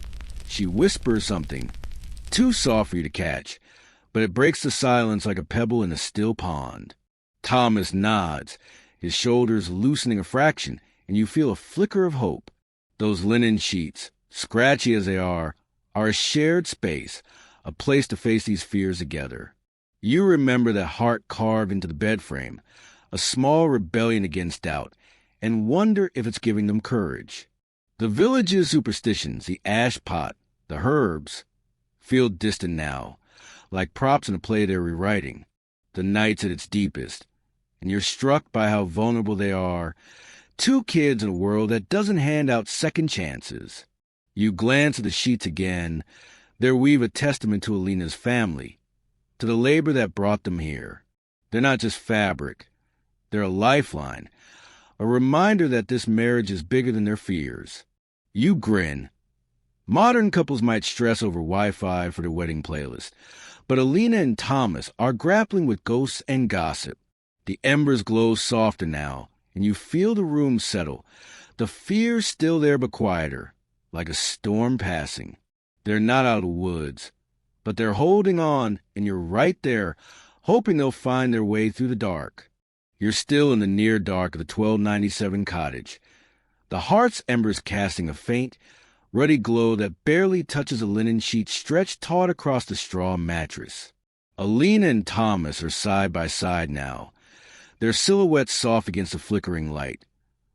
She whispers something, too soft for you to catch, but it breaks the silence like a pebble in a still pond. Thomas nods, his shoulders loosening a fraction, and you feel a flicker of hope. Those linen sheets, scratchy as they are a shared space, a place to face these fears together. You remember that heart carved into the bed frame, a small rebellion against doubt, and wonder if it's giving them courage. The village's superstitions, the ash pot, the herbs, feel distant now, like props in a play they're rewriting. The night's at its deepest, and you're struck by how vulnerable they are, two kids in a world that doesn't hand out second chances. You glance at the sheets again. Their weave a testament to Alina's family, to the labor that brought them here. They're not just fabric. They're a lifeline, a reminder that this marriage is bigger than their fears. You grin. Modern couples might stress over Wi-Fi for their wedding playlist, but Alina and Thomas are grappling with ghosts and gossip. The embers glow softer now, and you feel the room settle. The fear's still there but quieter, like a storm passing. They're not out of the woods, but they're holding on, and you're right there, hoping they'll find their way through the dark. You're still in the near dark of the 1297 cottage, the hearth's embers casting a faint, ruddy glow that barely touches a linen sheet stretched taut across the straw mattress. Alina and Thomas are side by side now, their silhouettes soft against the flickering light.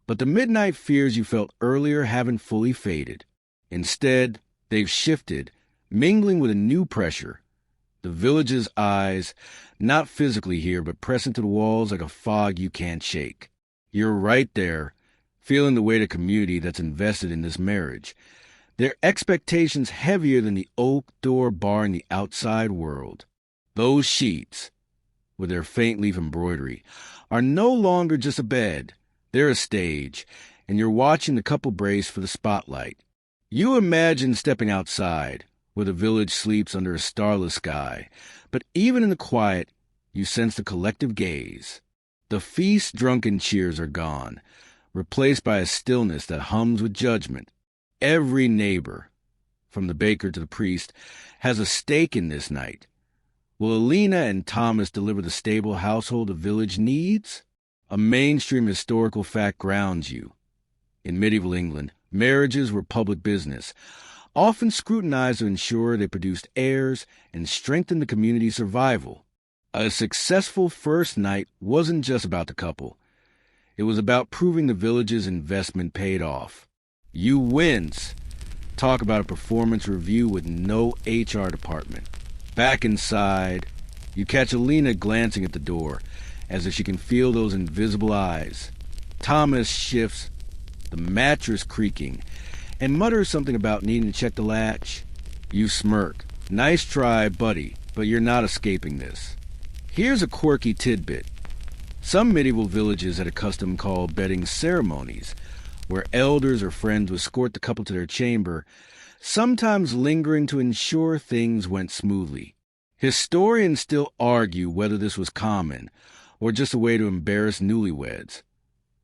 But the midnight fears you felt earlier haven't fully faded. Instead, they've shifted, mingling with a new pressure. The village's eyes, not physically here, but pressing to the walls like a fog you can't shake. You're right there, feeling the weight of community that's invested in this marriage. Their expectations heavier than the oak door barring the outside world. Those sheets, with their faint leaf embroidery, are no longer just a bed. They're a stage, and you're watching the couple brace for the spotlight. You imagine stepping outside, where the village sleeps under a starless sky, but even in the quiet, you sense the collective gaze. The feast's drunken cheers are gone, replaced by a stillness that hums with judgment. Every neighbor, from the baker to the priest, has a stake in this night. Will Alina and Thomas deliver the stable household the village needs? A mainstream historical fact grounds you. In medieval England, marriages were public business, often scrutinized to ensure they produced heirs and strengthened the community's survival. A successful first night wasn't just about the couple. It was about proving the village's investment paid off. You wince. Talk about a performance review with no HR department. Back inside, you catch Alina glancing at the door, as if she can feel those invisible eyes. Thomas shifts, the mattress creaking, and mutters something about needing to check the latch. You smirk. Nice try, buddy, but you're not escaping this. Here's a quirky tidbit. Some medieval villages had a custom called bedding ceremonies, where elders or friends would escort the couple to their chamber, sometimes lingering to ensure things went smoothly. Historians still argue whether this was common, or just a way to embarrass newlyweds.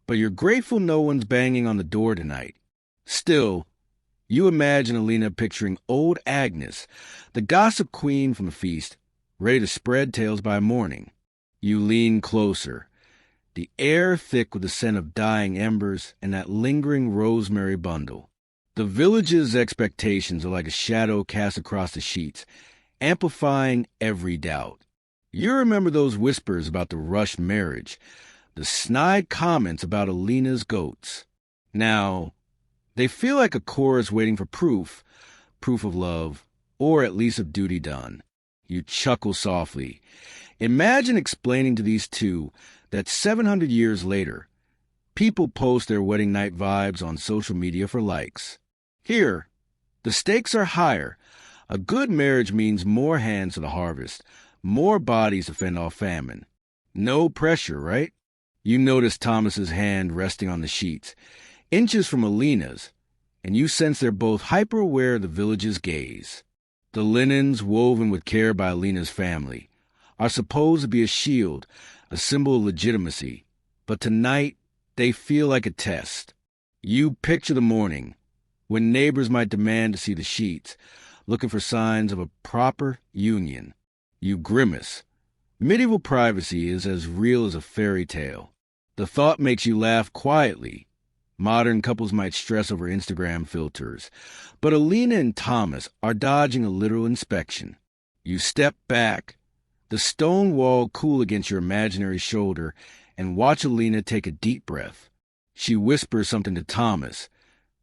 But you're grateful no one's banging on the door tonight. Still, you imagine Alina picturing old Agnes, the gossip queen from the feast, ready to spread tales by morning. You lean closer, the air thick with the scent of dying embers and that lingering rosemary bundle. The village's expectations are like a shadow cast across the sheets, amplifying every doubt. You remember those whispers about the rushed marriage, the snide comments about Alina's goats. Now, they feel like a chorus waiting for proof of love, or at least of duty done. You chuckle softly. Imagine explaining to these two that 700 years later, people post their wedding night vibes on social media for likes. Here, the stakes are higher. A good marriage means more hands to the harvest, more bodies to fend off famine. No pressure, right? You notice Thomas's hand resting on the sheets, inches from Alina's, and you sense they're both hyper-aware of the village's gaze. The linens, woven with care by Alina's family, are supposed to be a shield, a symbol of legitimacy, but tonight they feel like a test. You picture the morning, when neighbors might demand to see the sheets, looking for signs of a proper union. You grimace. Medieval privacy is as real as a fairy tale. The thought makes you laugh quietly. Modern couples might stress over Instagram filters, but Alina and Thomas are dodging a literal inspection. You step back, the stone wall cool against your imaginary shoulder, and watch Alina take a deep breath. She whispers something to Thomas,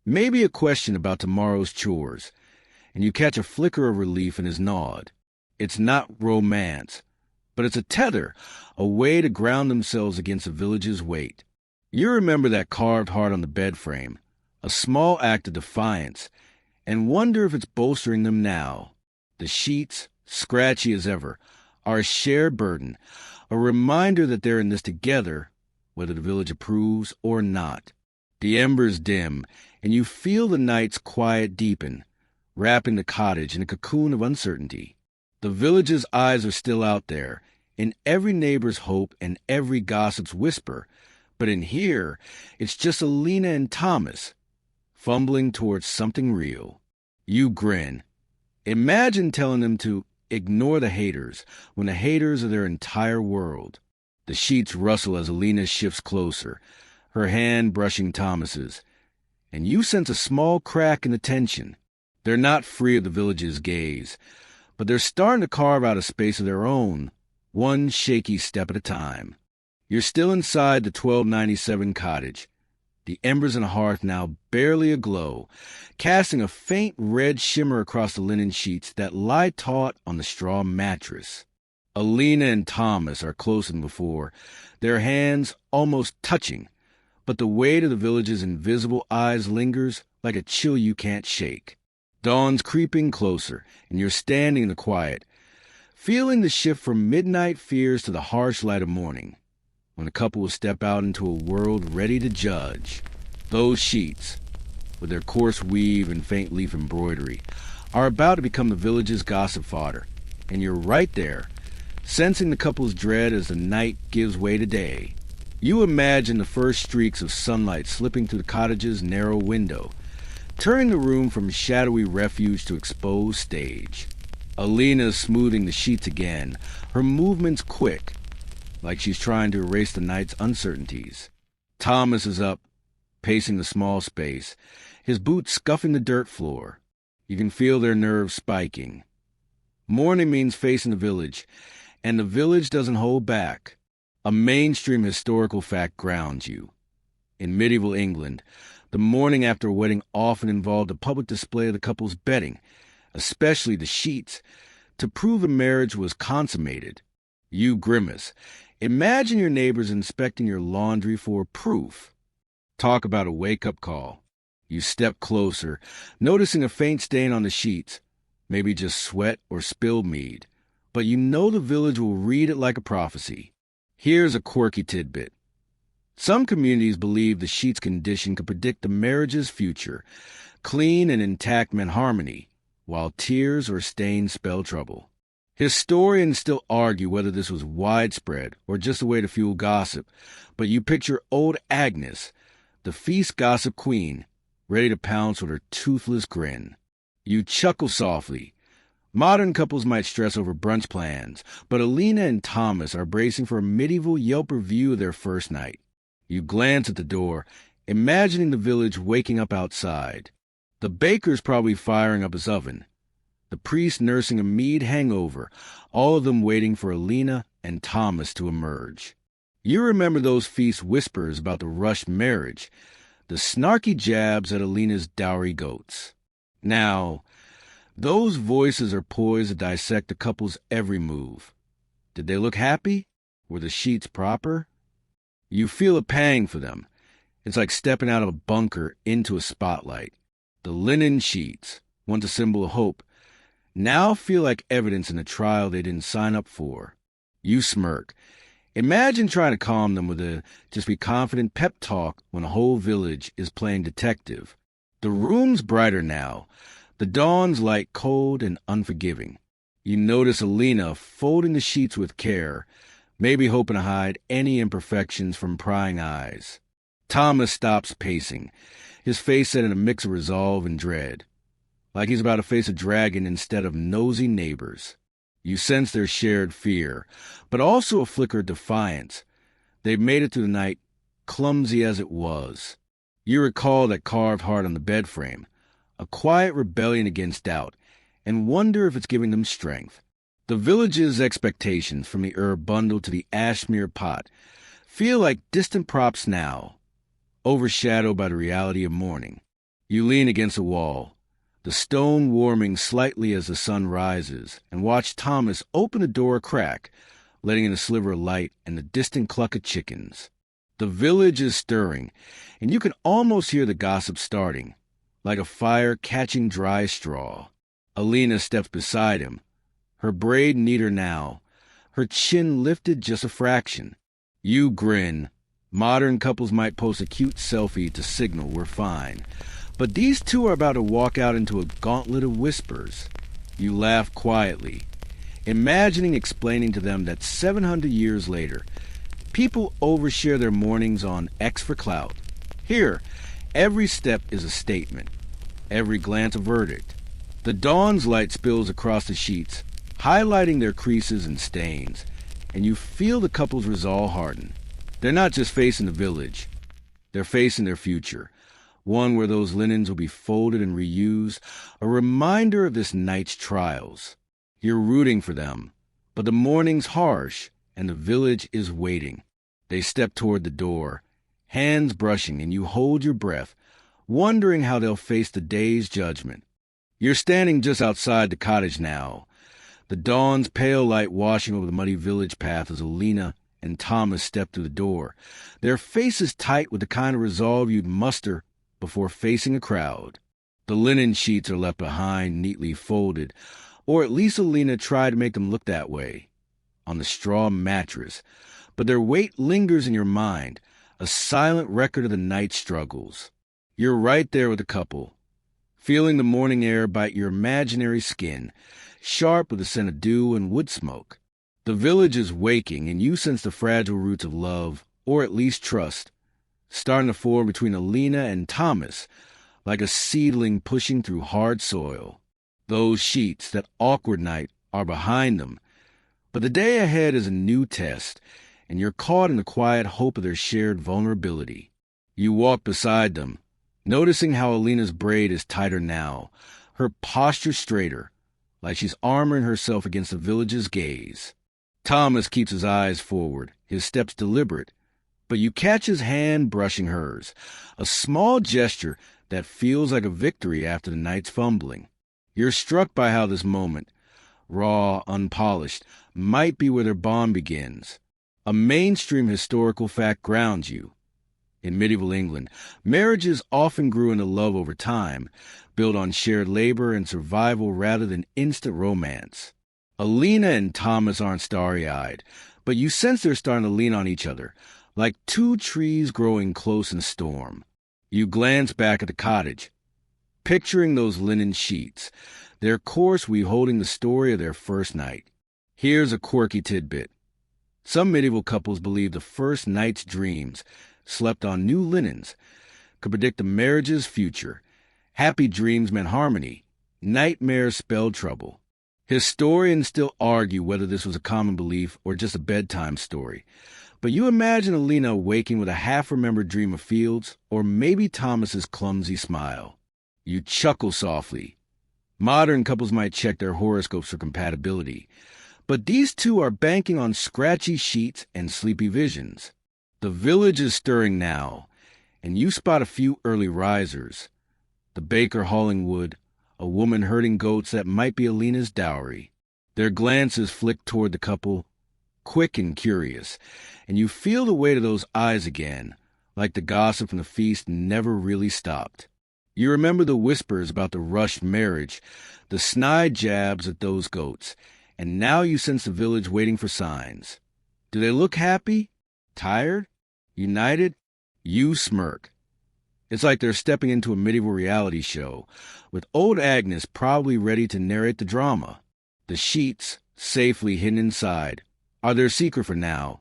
maybe a question about tomorrow's chores, and you catch a flicker of relief in his nod. It's not romance, but it's a tether, a way to ground themselves against the village's weight. You remember that carved heart on the bed frame, a small act of defiance, and wonder if it's bolstering them now. The sheets, scratchy as ever, are a shared burden, a reminder that they're in this together, whether the village approves or not. The embers dim, and you feel the night's quiet deepen, wrapping the cottage in a cocoon of uncertainty. The village's eyes are still out there, in every neighbor's hope and every gossip's whisper, but in here, it's just Alina and Thomas, fumbling towards something real. You grin. Imagine telling them to ignore the haters, when the haters are their entire world. The sheets rustle as Alina shifts closer, her hand brushing Thomas's, and you sense a small crack in the tension. They're not free of the village's gaze, but they're starting to carve out a space of their own, one shaky step at a time. You're still inside the 1297 cottage, the embers in the hearth now barely aglow, casting a faint red shimmer across the linen sheets that lie taut on the straw mattress. Alina and Thomas are closer than before, their hands almost touching, but the weight of the village's invisible eyes lingers like a chill you can't shake. Dawn's creeping closer, and you're standing in the quiet, feeling the shift from midnight fears to the harsh light of morning, when the couple will step out into a world ready to judge. Those sheets, with their coarse weave and faint leaf embroidery, are about to become the village's gossip fodder, and you're right there, sensing the couple's dread as the night gives way to day. You imagine the first streaks of sunlight slipping through the cottage's narrow window, turning the room from shadowy refuge to exposed stage. Alina is smoothing the sheets again, her movements quick, like she's trying to erase the night's uncertainties. Thomas is up, pacing the small space, his boots scuffing the dirt floor. You can feel their nerves spiking. Morning means facing the village, and the village doesn't hold back. A mainstream historical fact grounds you. In medieval England, the morning after a wedding often involved a public display of the couple's bedding, especially the sheets, to prove the marriage was consummated. You grimace. Imagine your neighbors inspecting your laundry for proof. Talk about a wake-up call. You step closer, noticing a faint stain on the sheets, maybe just sweat or spilled mead, but you know the village will read it like a prophecy. Here's a quirky tidbit. Some communities believe the sheets condition could predict the marriage's future. Clean and intact meant harmony, while tears or stains spell trouble. Historians still argue whether this was widespread or just a way to fuel gossip, but you picture old Agnes, the feast gossip queen, ready to pounce with her toothless grin. You chuckle softly. Modern couples might stress over brunch plans, but Alina and Thomas are bracing for a medieval Yelp review of their first night. You glance at the door, imagining the village waking up outside. The baker's probably firing up his oven. The priest nursing a mead hangover, all of them waiting for Alina and Thomas to emerge. You remember those feast whispers about the rushed marriage, the snarky jabs at Alina's dowry goats. Now, those voices are poised to dissect the couple's every move. Did they look happy? Were the sheets proper? You feel a pang for them. It's like stepping out of a bunker into a spotlight. The linen sheets, once a symbol of hope, now feel like evidence in a trial they didn't sign up for. You smirk. Imagine trying to calm them with a just be confident pep talk when a whole village is playing detective. The room's brighter now, the dawn's light cold and unforgiving. You notice Alina folding the sheets with care, maybe hoping to hide any imperfections from prying eyes. Thomas stops pacing, his face set in a mix of resolve and dread, like he's about to face a dragon instead of nosy neighbors. You sense their shared fear, but also a flicker of defiance. They've made it through the night, clumsy as it was. You recall that carved heart on the bed frame, a quiet rebellion against doubt, and wonder if it's giving them strength. The village's expectations, from the herb bundle to the ash-smeared pot, feel like distant props now, overshadowed by the reality of morning. You lean against a wall, the stone warming slightly as the sun rises, and watch Thomas open the door a crack, letting in a sliver of light and the distant cluck of chickens. The village is stirring, and you can almost hear the gossip starting, like a fire catching dry straw. Alina steps beside him, her braid neater now, her chin lifted just a fraction. You grin. Modern couples might post a cute selfie to signal we're fine, but these two are about to walk out into a gauntlet of whispers. You laugh quietly, imagining explaining to them that 700 years later, people overshare their mornings on X for clout. Here, every step is a statement, every glance a verdict. The dawn's light spills across the sheets, highlighting their creases and stains, and you feel the couple's resolve harden. They're not just facing the village, they're facing their future, one where those linens will be folded and reused, a reminder of this night's trials. You're rooting for them, but the morning's harsh, and the village is waiting. They step toward the door, hands brushing, and you hold your breath, wondering how they'll face the day's judgment. You're standing just outside the cottage now, the dawn's pale light washing over the muddy village path as Alina and Thomas step through the door, their faces tight with the kind of resolve you'd muster before facing a crowd. The linen sheets are left behind, neatly folded, or at least Alina tried to make them look that way, on the straw mattress, but their weight lingers in your mind, a silent record of the night's struggles. You're right there with the couple, feeling the morning air bite your imaginary skin, sharp with the scent of dew and wood smoke. The village is waking, and you sense the fragile roots of love, or at least trust, starting to form between Alina and Thomas, like a seedling pushing through hard soil. Those sheets, that awkward night, are behind them, but the day ahead is a new test, and you're caught in the quiet hope of their shared vulnerability. You walk beside them, noticing how Alina's braid is tighter now, her posture straighter, like she's armoring herself against the village's gaze. Thomas keeps his eyes forward, his steps deliberate, but you catch his hand brushing hers, a small gesture that feels like a victory after the night's fumbling. You're struck by how this moment, raw, unpolished, might be where their bond begins. A mainstream historical fact grounds you. In medieval England, marriages often grew into love over time, built on shared labor and survival rather than instant romance. Alina and Thomas aren't starry-eyed, but you sense they're starting to lean on each other, like two trees growing close in a storm. You glance back at the cottage, picturing those linen sheets, their course holding the story of their first night. Here's a quirky tidbit. Some medieval couples believed the first night's dreams, slept on new linens, could predict the marriage's future. Happy dreams meant harmony. Nightmares spelled trouble. Historians still argue whether this was a common belief or just a bedtime story. But you imagine Alina waking with a half-remembered dream of fields, or maybe Thomas's clumsy smile. You chuckle softly. Modern couples might check their horoscopes for compatibility, but these two are banking on scratchy sheets and sleepy visions. The village is stirring now, and you spot a few early risers. The baker hauling wood, a woman herding goats that might be Alina's dowry. Their glances flick toward the couple, quick and curious, and you feel the weight of those eyes again, like the gossip from the feast never really stopped. You remember the whispers about the rushed marriage, the snide jabs at those goats, and now you sense the village waiting for signs. Do they look happy? Tired? United? You smirk. It's like they're stepping into a medieval reality show, with old Agnes probably ready to narrate the drama. The sheets, safely hidden inside, are their secret for now,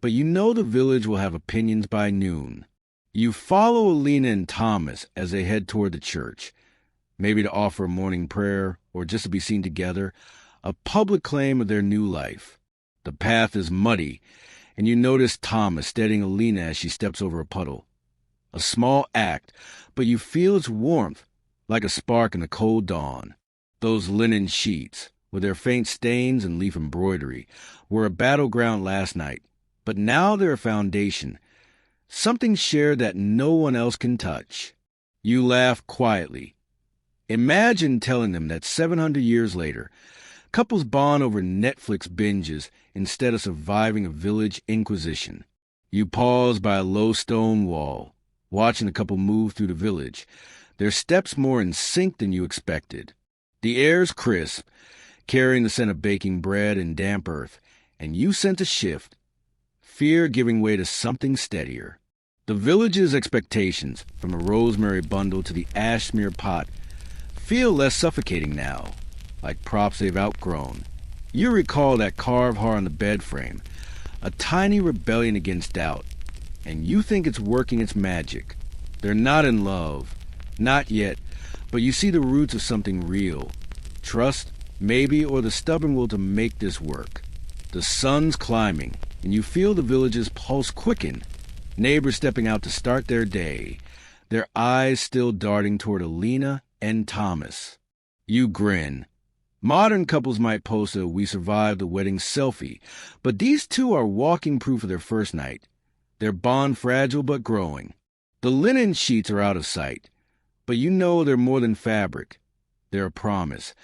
but you know the village will have opinions by noon. You follow Alina and Thomas as they head toward the church, maybe to offer a morning prayer or just to be seen together, a public claim of their new life. The path is muddy, and you notice Thomas steadying Alina as she steps over a puddle. A small act, but you feel its warmth, like a spark in the cold dawn. Those linen sheets, with their faint stains and leaf embroidery, were a battleground last night, but now they're a foundation, something shared that no one else can touch. You laugh quietly. Imagine telling them that 700 years later, couples bond over Netflix binges instead of surviving a village inquisition. You pause by a low stone wall, watching the couple move through the village, their steps more in sync than you expected. The air's crisp, carrying the scent of baking bread and damp earth, and you sense a shift, fear giving way to something steadier. The village's expectations, from a rosemary bundle to the ash-smeared pot, feel less suffocating now, like props they've outgrown. You recall that carved heart on the bed frame, a tiny rebellion against doubt, and you think it's working its magic. They're not in love, not yet, but you see the roots of something real. Trust, maybe, or the stubborn will to make this work. The sun's climbing, and you feel the village's pulse quicken, neighbors stepping out to start their day, their eyes still darting toward Alina and Thomas. You grin. Modern couples might post a "we survived the wedding" selfie, but these two are walking proof of their first night. Their bond fragile but growing. The linen sheets are out of sight, but you know they're more than fabric. They're a promise,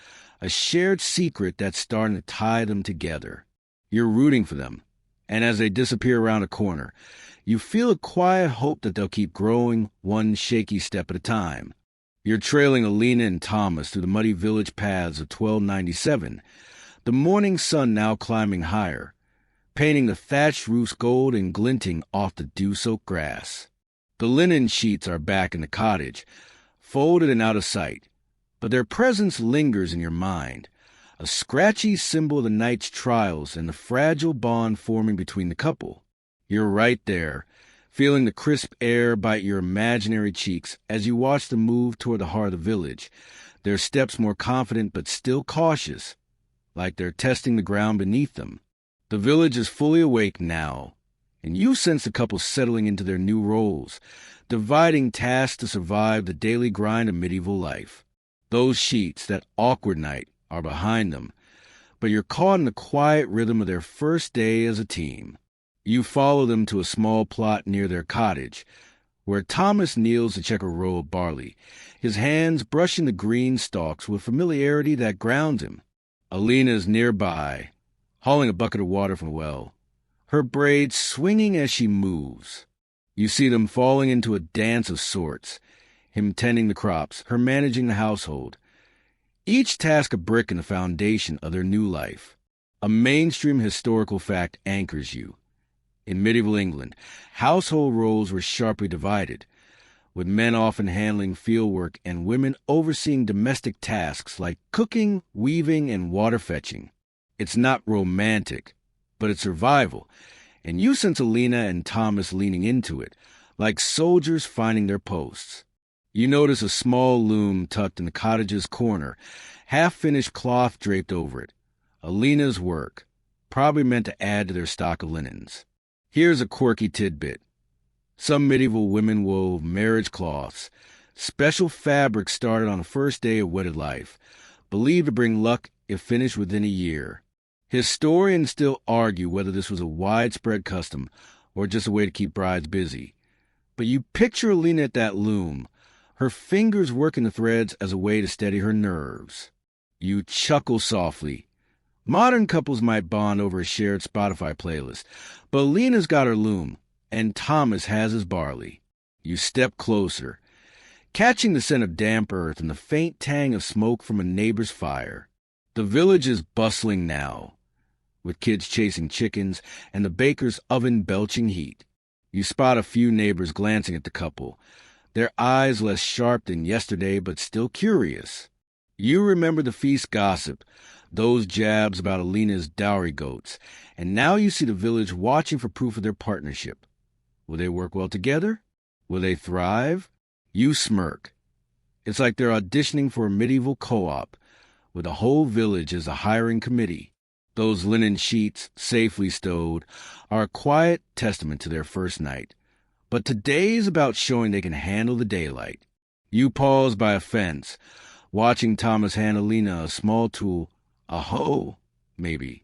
a shared secret that's starting to tie them together. You're rooting for them, and as they disappear around a corner, you feel a quiet hope that they'll keep growing one shaky step at a time. You're trailing Alina and Thomas through the muddy village paths of 1297, the morning sun now climbing higher, painting the thatched roofs gold and glinting off the dew-soaked grass. The linen sheets are back in the cottage, folded and out of sight, but their presence lingers in your mind, a scratchy symbol of the night's trials and the fragile bond forming between the couple. You're right there, feeling the crisp air bite your imaginary cheeks as you watch them move toward the heart of the village, their steps more confident but still cautious, like they're testing the ground beneath them. The village is fully awake now, and you sense the couple settling into their new roles, dividing tasks to survive the daily grind of medieval life. Those sheets, that awkward night, are behind them, but you're caught in the quiet rhythm of their first day as a team. You follow them to a small plot near their cottage, where Thomas kneels to check a row of barley, his hands brushing the green stalks with familiarity that grounds him. Alina is nearby, hauling a bucket of water from the well, her braids swinging as she moves. You see them falling into a dance of sorts, him tending the crops, her managing the household. Each task a brick in the foundation of their new life. A mainstream historical fact anchors you. In medieval England, household roles were sharply divided, with men often handling fieldwork and women overseeing domestic tasks like cooking, weaving, and water fetching. It's not romantic, but it's survival, and you sense Alina and Thomas leaning into it, like soldiers finding their posts. You notice a small loom tucked in the cottage's corner, half-finished cloth draped over it. Alina's work, probably meant to add to their stock of linens. Here's a quirky tidbit. Some medieval women wove marriage cloths, special fabric started on the first day of wedded life, believed to bring luck if finished within a year. Historians still argue whether this was a widespread custom or just a way to keep brides busy. But you picture Alina at that loom, her fingers working the threads as a way to steady her nerves. You chuckle softly. Modern couples might bond over a shared Spotify playlist, but Alina's got her loom, and Thomas has his barley. You step closer, catching the scent of damp earth and the faint tang of smoke from a neighbor's fire. The village is bustling now, with kids chasing chickens and the baker's oven belching heat. You spot a few neighbors glancing at the couple, their eyes less sharp than yesterday but still curious. You remember the feast gossip, those jabs about Alina's dowry goats, and now you see the village watching for proof of their partnership. Will they work well together? Will they thrive? You smirk. It's like they're auditioning for a medieval co-op, with the whole village as a hiring committee. Those linen sheets, safely stowed, are a quiet testament to their first night. But today's about showing they can handle the daylight. You pause by a fence, watching Thomas hand Alina a small tool, a hoe, maybe,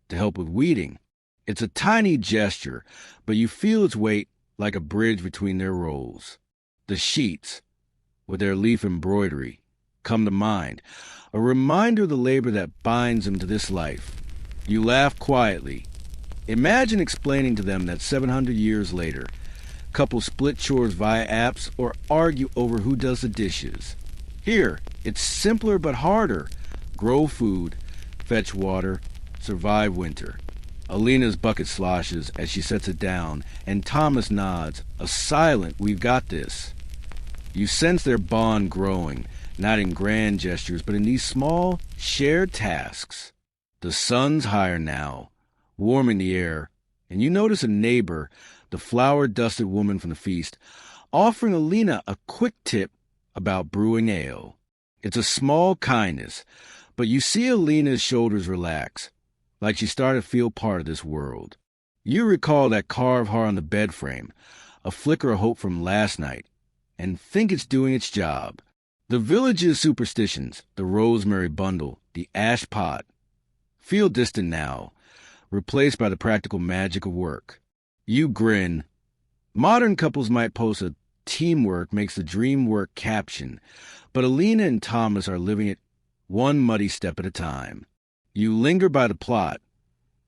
to help with weeding. It's a tiny gesture, but you feel its weight like a bridge between their roles. The sheets, with their leaf embroidery, come to mind, a reminder of the labor that binds them to this life. You laugh quietly. Imagine explaining to them that 700 years later, couples split chores via apps or argue over who does the dishes. Here, it's simpler but harder. Grow food, fetch water, survive winter. Alina's bucket sloshes as she sets it down, and Thomas nods, a silent, "We've got this." You sense their bond growing, not in grand gestures, but in these small, shared tasks. The sun's higher now, warming the air, and you notice a neighbor, the flour-dusted woman from the feast, offering Alina a quick tip about brewing ale. It's a small kindness, but you see Alina's shoulders relax, like she started to feel part of this world. You recall that carved heart on the bed frame, a flicker of hope from last night, and think it's doing its job. The village's superstitions, the rosemary bundle, the ash pot, feel distant now, replaced by the practical magic of work. You grin. Modern couples might post a "teamwork makes the dream work" caption, but Alina and Thomas are living it one muddy step at a time. You linger by the plot,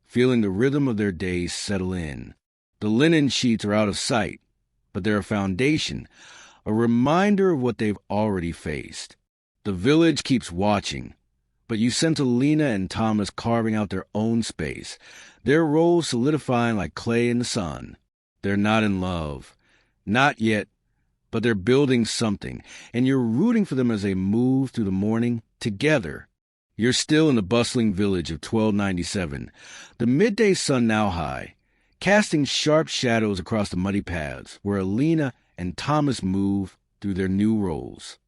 feeling the rhythm of their days settle in. The linen sheets are out of sight, but they're a foundation, a reminder of what they've already faced. The village keeps watching, but you sense Alina and Thomas carving out their own space, their roles solidifying like clay in the sun. They're not in love. Not yet, but they're building something, and you're rooting for them as they move through the morning together. You're still in the bustling village of 1297, the midday sun now high, casting sharp shadows across the muddy paths where Alina and Thomas move through their new roles.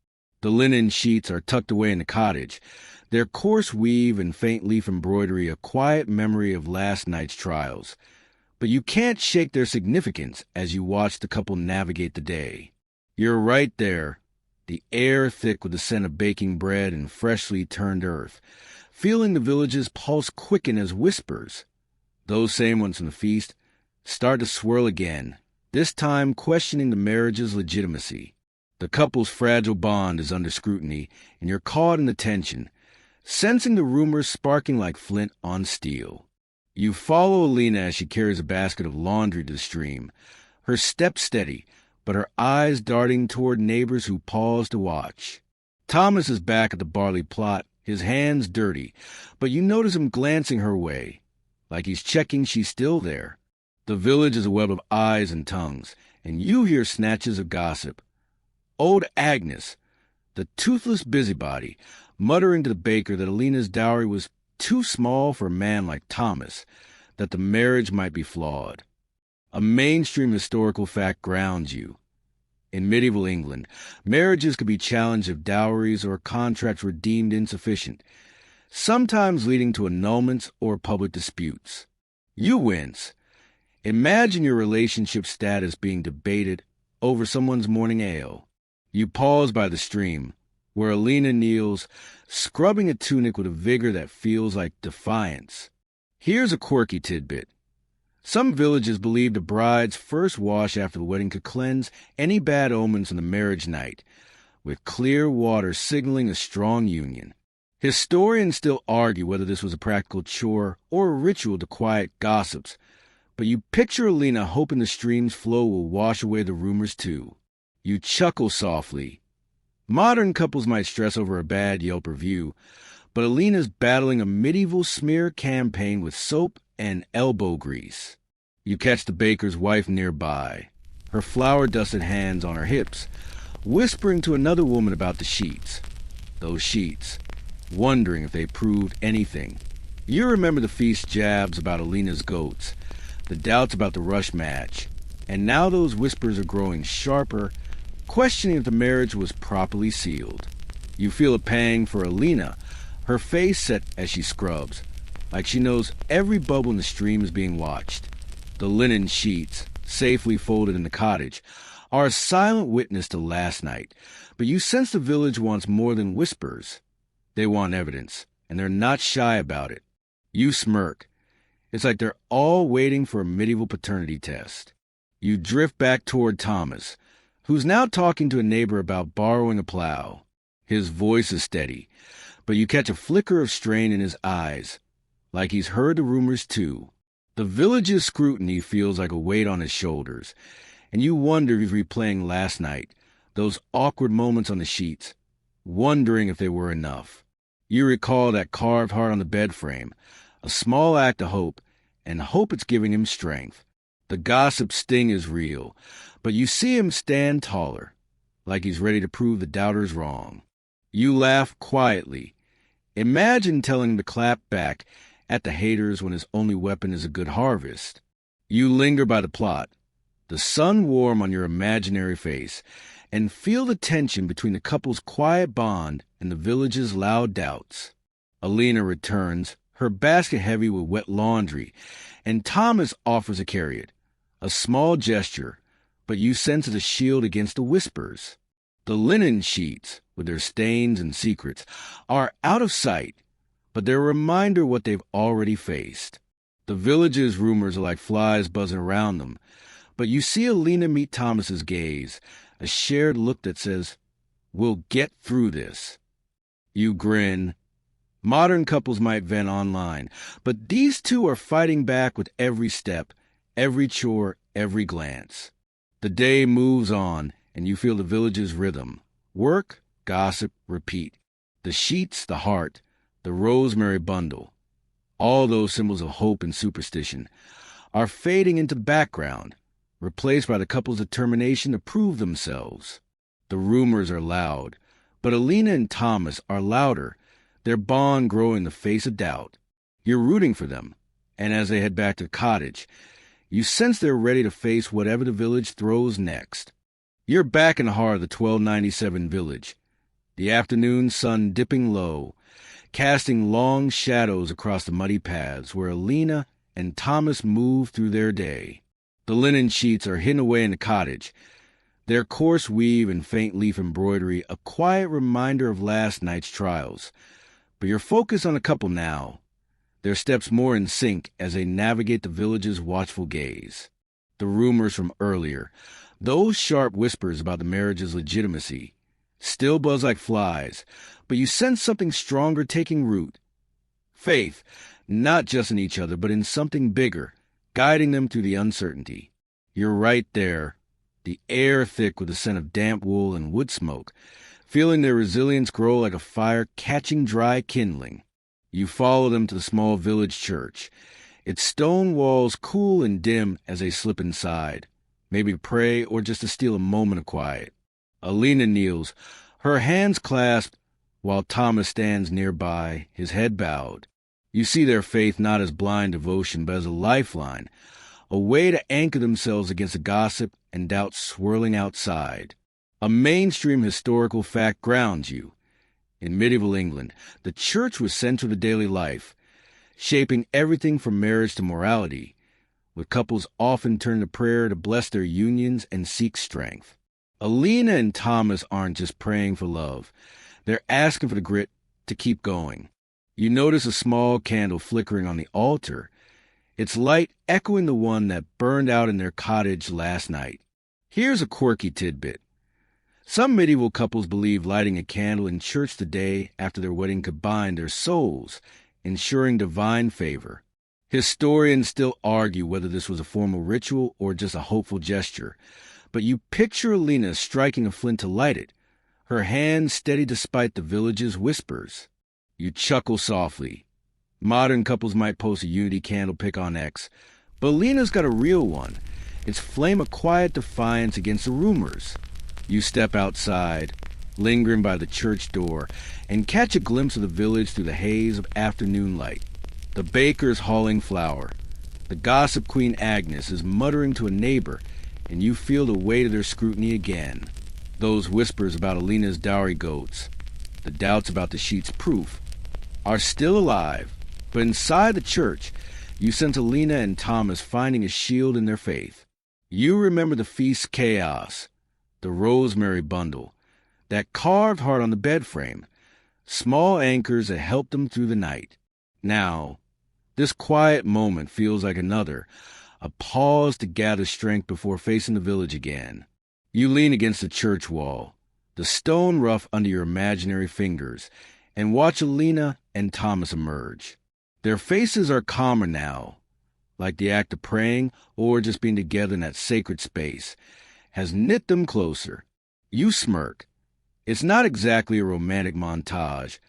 The linen sheets are tucked away in the cottage, their coarse weave and faint leaf embroidery a quiet memory of last night's trials. But you can't shake their significance as you watch the couple navigate the day. You're right there, the air thick with the scent of baking bread and freshly turned earth, feeling the village's pulse quicken as whispers. Those same ones from the feast start to swirl again, this time questioning the marriage's legitimacy. The couple's fragile bond is under scrutiny, and you're caught in the tension, sensing the rumors sparking like flint on steel. You follow Alina as she carries a basket of laundry to the stream, her step steady, but her eyes darting toward neighbors who pause to watch. Thomas is back at the barley plot, his hands dirty, but you notice him glancing her way, like he's checking she's still there. The village is a web of eyes and tongues, and you hear snatches of gossip. Old Agnes, the toothless busybody, muttering to the baker that Alina's dowry was too small for a man like Thomas, that the marriage might be flawed. A mainstream historical fact grounds you. In medieval England, marriages could be challenged if dowries or contracts were deemed insufficient, sometimes leading to annulments or public disputes. You wince. Imagine your relationship status being debated over someone's morning ale. You pause by the stream, where Alina kneels, scrubbing a tunic with a vigor that feels like defiance. Here's a quirky tidbit. Some villages believed a bride's first wash after the wedding could cleanse any bad omens on the marriage night, with clear water signaling a strong union. Historians still argue whether this was a practical chore or a ritual to quiet gossips, but you picture Alina hoping the stream's flow will wash away the rumors too. You chuckle softly. Modern couples might stress over a bad Yelp review, but Alina's battling a medieval smear campaign with soap and elbow grease. You catch the baker's wife nearby, her flour-dusted hands on her hips, whispering to another woman about the sheets. Those sheets, wondering if they proved anything. You remember the feast jabs about Alina's goats, the doubts about the rush match, and now those whispers are growing sharper, questioning if the marriage was properly sealed. You feel a pang for Alina, her face set as she scrubs, like she knows every bubble in the stream is being watched. The linen sheets, safely folded in the cottage, are a silent witness to last night, but you sense the village wants more than whispers. They want evidence, and they're not shy about it. You smirk. It's like they're all waiting for a medieval paternity test. You drift back toward Thomas, who's now talking to a neighbor about borrowing a plow. His voice is steady, but you catch a flicker of strain in his eyes, like he's heard the rumors too. The village's scrutiny feels like a weight on his shoulders, and you wonder if he's replaying last night, those awkward moments on the sheets, wondering if they were enough. You recall that carved heart on the bed frame, a small act of hope, and hope it's giving him strength. The gossip sting is real, but you see him stand taller, like he's ready to prove the doubters wrong. You laugh quietly. Imagine telling him to clap back at the haters when his only weapon is a good harvest. You linger by the plot, the sun warm on your imaginary face, and feel the tension between the couple's quiet bond and the village's loud doubts. Alina returns, her basket heavy with wet laundry, and Thomas offers a carry-it, a small gesture, but you sense it a shield against the whispers. The linen sheets, with their stains and secrets, are out of sight, but they're a reminder of what they've already faced. The village's rumors are like flies buzzing around them, but you see Alina meet Thomas's gaze, a shared look that says, "We'll get through this." You grin. Modern couples might vent online, but these two are fighting back with every step, every chore, every glance. The day moves on, and you feel the village's rhythm. Work, gossip, repeat. The sheets, the heart, the rosemary bundle, all those symbols of hope and superstition, are fading into the background, replaced by the couple's determination to prove themselves. The rumors are loud, but Alina and Thomas are louder, their bond growing in the face of doubt. You're rooting for them, and as they head back to the cottage, you sense they're ready to face whatever the village throws next. You're back in the heart of the 1297 village, the afternoon sun dipping low, casting long shadows across the muddy paths where Alina and Thomas move through their day. The linen sheets are hidden away in the cottage, their coarse weave and faint leaf embroidery a quiet reminder of last night's trials. But you're focused on the couple now, their steps more in sync as they navigate the village's watchful gaze. The rumors from earlier, those sharp whispers about the marriage's legitimacy, still buzz like flies, but you sense something stronger taking root. Faith, not just in each other, but in something bigger, guiding them through the uncertainty. You're right there, the air thick with the scent of damp wool and wood smoke, feeling their resilience grow like a fire catching dry kindling. You follow them to the small village church, its stone walls cool and dim as they slip inside, maybe to pray or just to steal a moment of quiet. Alina kneels, her hands clasped, while Thomas stands nearby, his head bowed. You see their faith not as blind devotion, but as a lifeline, a way to anchor themselves against the gossip and doubt swirling outside. A mainstream historical fact grounds you. In medieval England, the church was central to daily life, shaping everything from marriage to morality, with couples often turning to prayer to bless their unions and seek strength. Alina and Thomas aren't just praying for love. They're asking for the grit to keep going. You notice a small candle flickering on the altar, its light echoing the one that burned out in their cottage last night. Here's a quirky tidbit. Some medieval couples believe lighting a candle in church the day after their wedding could bind their souls, ensuring divine favor. Historians still argue whether this was a formal ritual or just a hopeful gesture, but you picture Alina striking a flint to light it, her hand steady despite the village's whispers. You chuckle softly. Modern couples might post a unity candle pic on X, but Alina's got a real one, its flame of quiet defiance against the rumors. You step outside, lingering by the church door, and catch a glimpse of the village through the haze of afternoon light. The baker's hauling flour. The gossip queen Agnes is muttering to a neighbor, and you feel the weight of their scrutiny again. Those whispers about Alina's dowry goats, the doubts about the sheet's proof, are still alive, but inside the church, you sense Alina and Thomas finding a shield in their faith. You remember the feast's chaos, the rosemary bundle, that carved heart on the bed frame, small anchors that helped them through the night. Now, this quiet moment feels like another, a pause to gather strength before facing the village again. You lean against the church wall, the stone rough under your imaginary fingers, and watch Alina and Thomas emerge. Their faces are calmer now, like the act of praying or just being together in that sacred space has knit them closer. You smirk. It's not exactly a romantic montage,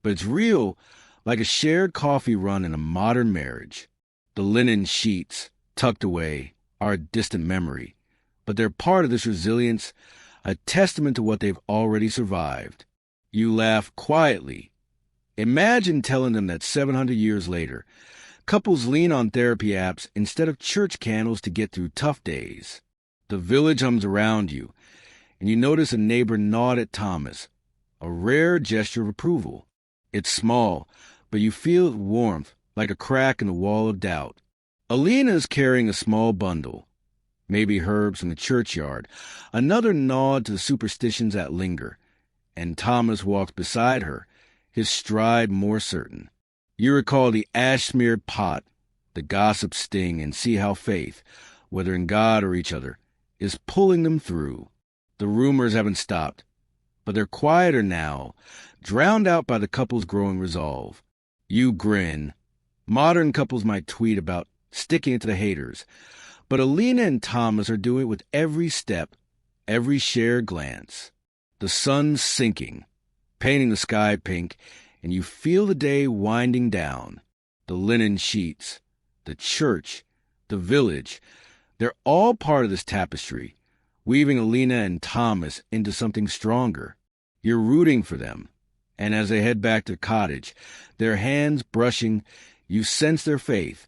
but it's real, like a shared coffee run in a modern marriage. The linen sheets, tucked away, are a distant memory, but they're part of this resilience, a testament to what they've already survived. You laugh quietly. Imagine telling them that 700 years later, couples lean on therapy apps instead of church candles to get through tough days. The village hums around you, and you notice a neighbor nod at Thomas, a rare gesture of approval. It's small, but you feel its warmth, like a crack in the wall of doubt. Alina is carrying a small bundle, maybe herbs from the churchyard, another nod to the superstitions that linger, and Thomas walks beside her, his stride more certain. You recall the ash-smeared pot, the gossip sting, and see how faith, whether in God or each other, is pulling them through. The rumors haven't stopped, but they're quieter now, drowned out by the couple's growing resolve. You grin. Modern couples might tweet about sticking it to the haters, but Alina and Thomas are doing it with every step, every shared glance. The sun's sinking, painting the sky pink, and you feel the day winding down. The linen sheets, the church, the village, they're all part of this tapestry, weaving Alina and Thomas into something stronger. You're rooting for them, and as they head back to the cottage, their hands brushing, you sense their faith,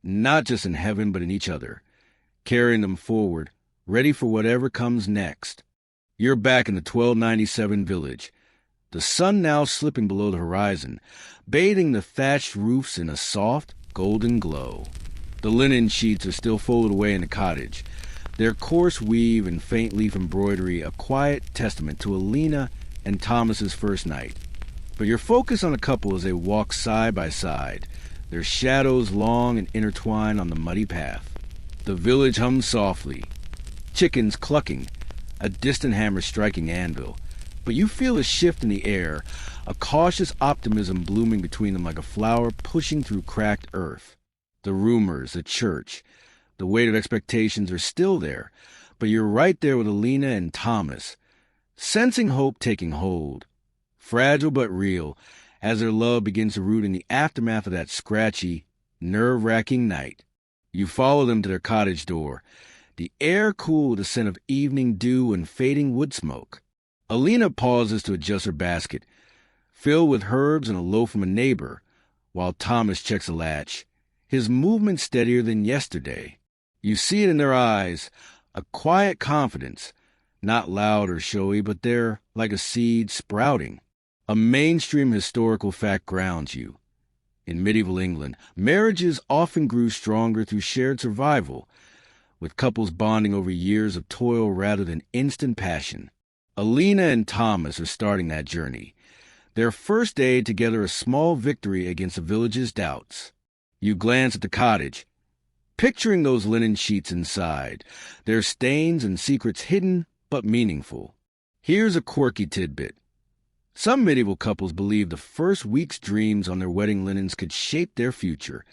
not just in heaven but in each other, carrying them forward, ready for whatever comes next. You're back in the 1297 village, the sun now slipping below the horizon, bathing the thatched roofs in a soft, golden glow. The linen sheets are still folded away in the cottage, their coarse weave and faint leaf embroidery a quiet testament to Alina and Thomas's first night. But you're focused on a couple as they walk side by side, their shadows long and intertwined on the muddy path. The village hums softly, chickens clucking, a distant hammer striking anvil, but you feel a shift in the air, a cautious optimism blooming between them like a flower pushing through cracked earth. The rumors, the church, The weight of expectations are still there, but you're right there with Alina and Thomas, sensing hope taking hold, fragile but real, as their love begins to root in the aftermath of that scratchy, nerve-wracking night. You follow them to their cottage door, the air cool with the scent of evening dew and fading wood smoke. Alina pauses to adjust her basket, filled with herbs and a loaf from a neighbor, while Thomas checks the latch, his movement steadier than yesterday. You see it in their eyes, a quiet confidence, not loud or showy, but they're like a seed sprouting. A mainstream historical fact grounds you. In medieval England, marriages often grew stronger through shared survival, with couples bonding over years of toil rather than instant passion. Alina and Thomas are starting that journey. Their first day together a small victory against the village's doubts. You glance at the cottage, picturing those linen sheets inside, their stains and secrets hidden but meaningful. Here's a quirky tidbit. Some medieval couples believed the first week's dreams on their wedding linens could shape their future.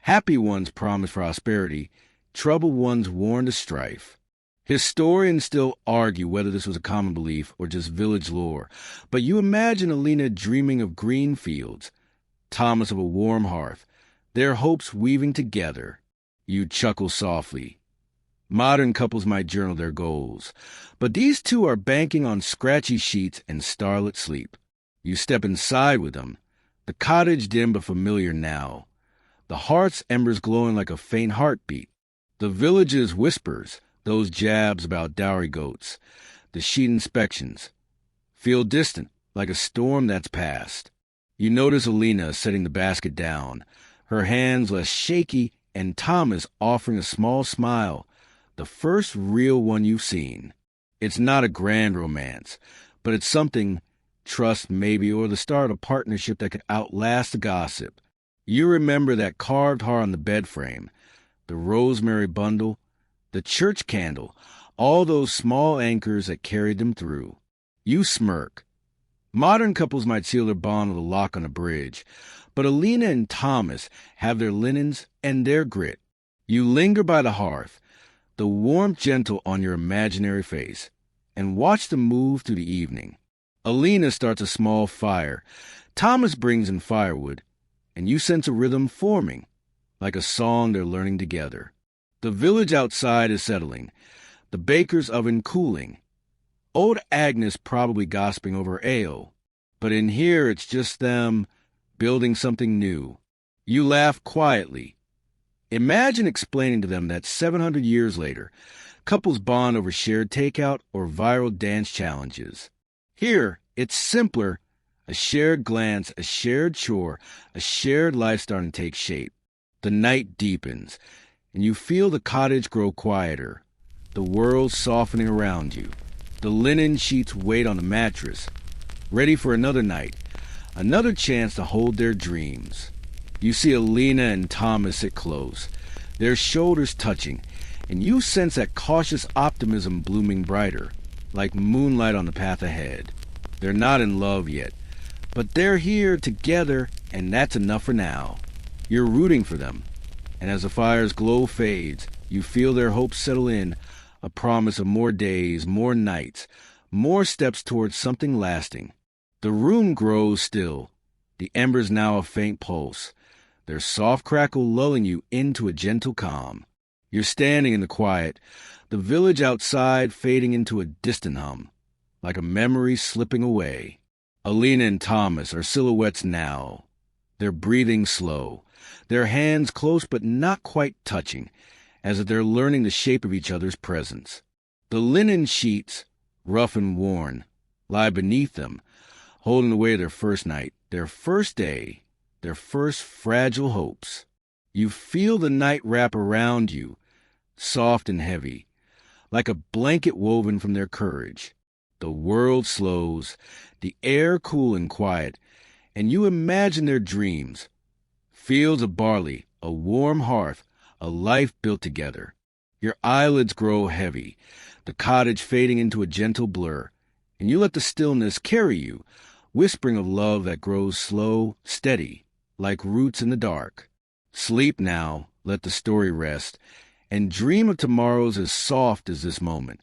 Happy ones promised prosperity, troubled ones warned of strife. Historians still argue whether this was a common belief or just village lore, but you imagine Alina dreaming of green fields, Thomas of a warm hearth, their hopes weaving together. You chuckle softly. Modern couples might journal their goals, but these two are banking on scratchy sheets and starlit sleep. You step inside with them, the cottage dim but familiar now, the hearth's embers glowing like a faint heartbeat. The village's whispers, those jabs about dowry goats, the sheet inspections, feel distant, like a storm that's passed. You notice Alina setting the basket down, her hands less shaky, and Thomas offering a small smile, the first real one you've seen. It's not a grand romance, but it's something, trust maybe, or the start of a partnership that could outlast the gossip. You remember that carved heart on the bed frame, the rosemary bundle, the church candle, all those small anchors that carried them through. You smirk. Modern couples might seal their bond with a lock on a bridge, but Alina and Thomas have their linens and their grit. You linger by the hearth, the warmth gentle on your imaginary face, and watch them move through the evening. Alina starts a small fire. Thomas brings in firewood, and you sense a rhythm forming, like a song they're learning together. The village outside is settling, the baker's oven cooling. Old Agnes probably gossiping over ale, but in here it's just them building something new. You laugh quietly. Imagine explaining to them that 700 years later, couples bond over shared takeout or viral dance challenges. Here, it's simpler, a shared glance, a shared chore, a shared life starting to take shape. The night deepens, and you feel the cottage grow quieter, the world softening around you. The linen sheets wait on the mattress, ready for another night, another chance to hold their dreams. You see Alina and Thomas sit close, their shoulders touching, and you sense that cautious optimism blooming brighter, like moonlight on the path ahead. They're not in love yet, but they're here together, and that's enough for now. You're rooting for them, and as the fire's glow fades, you feel their hopes settle in, a promise of more days, more nights, more steps towards something lasting. The room grows still, the embers now a faint pulse, their soft crackle lulling you into a gentle calm. You're standing in the quiet, the village outside fading into a distant hum, like a memory slipping away. Alina and Thomas are silhouettes now. They're breathing slow, their hands close but not quite touching, as if they're learning the shape of each other's presence. The linen sheets, rough and worn, lie beneath them, holding the weight of their first night, their first day, their first fragile hopes. You feel the night wrap around you, soft and heavy, like a blanket woven from their courage. The world slows, the air cool and quiet, and you imagine their dreams. Fields of barley, a warm hearth, a life built together. Your eyelids grow heavy, the cottage fading into a gentle blur, and you let the stillness carry you, whispering of love that grows slow, steady, like roots in the dark. Sleep now, let the story rest, and dream of tomorrows as soft as this moment.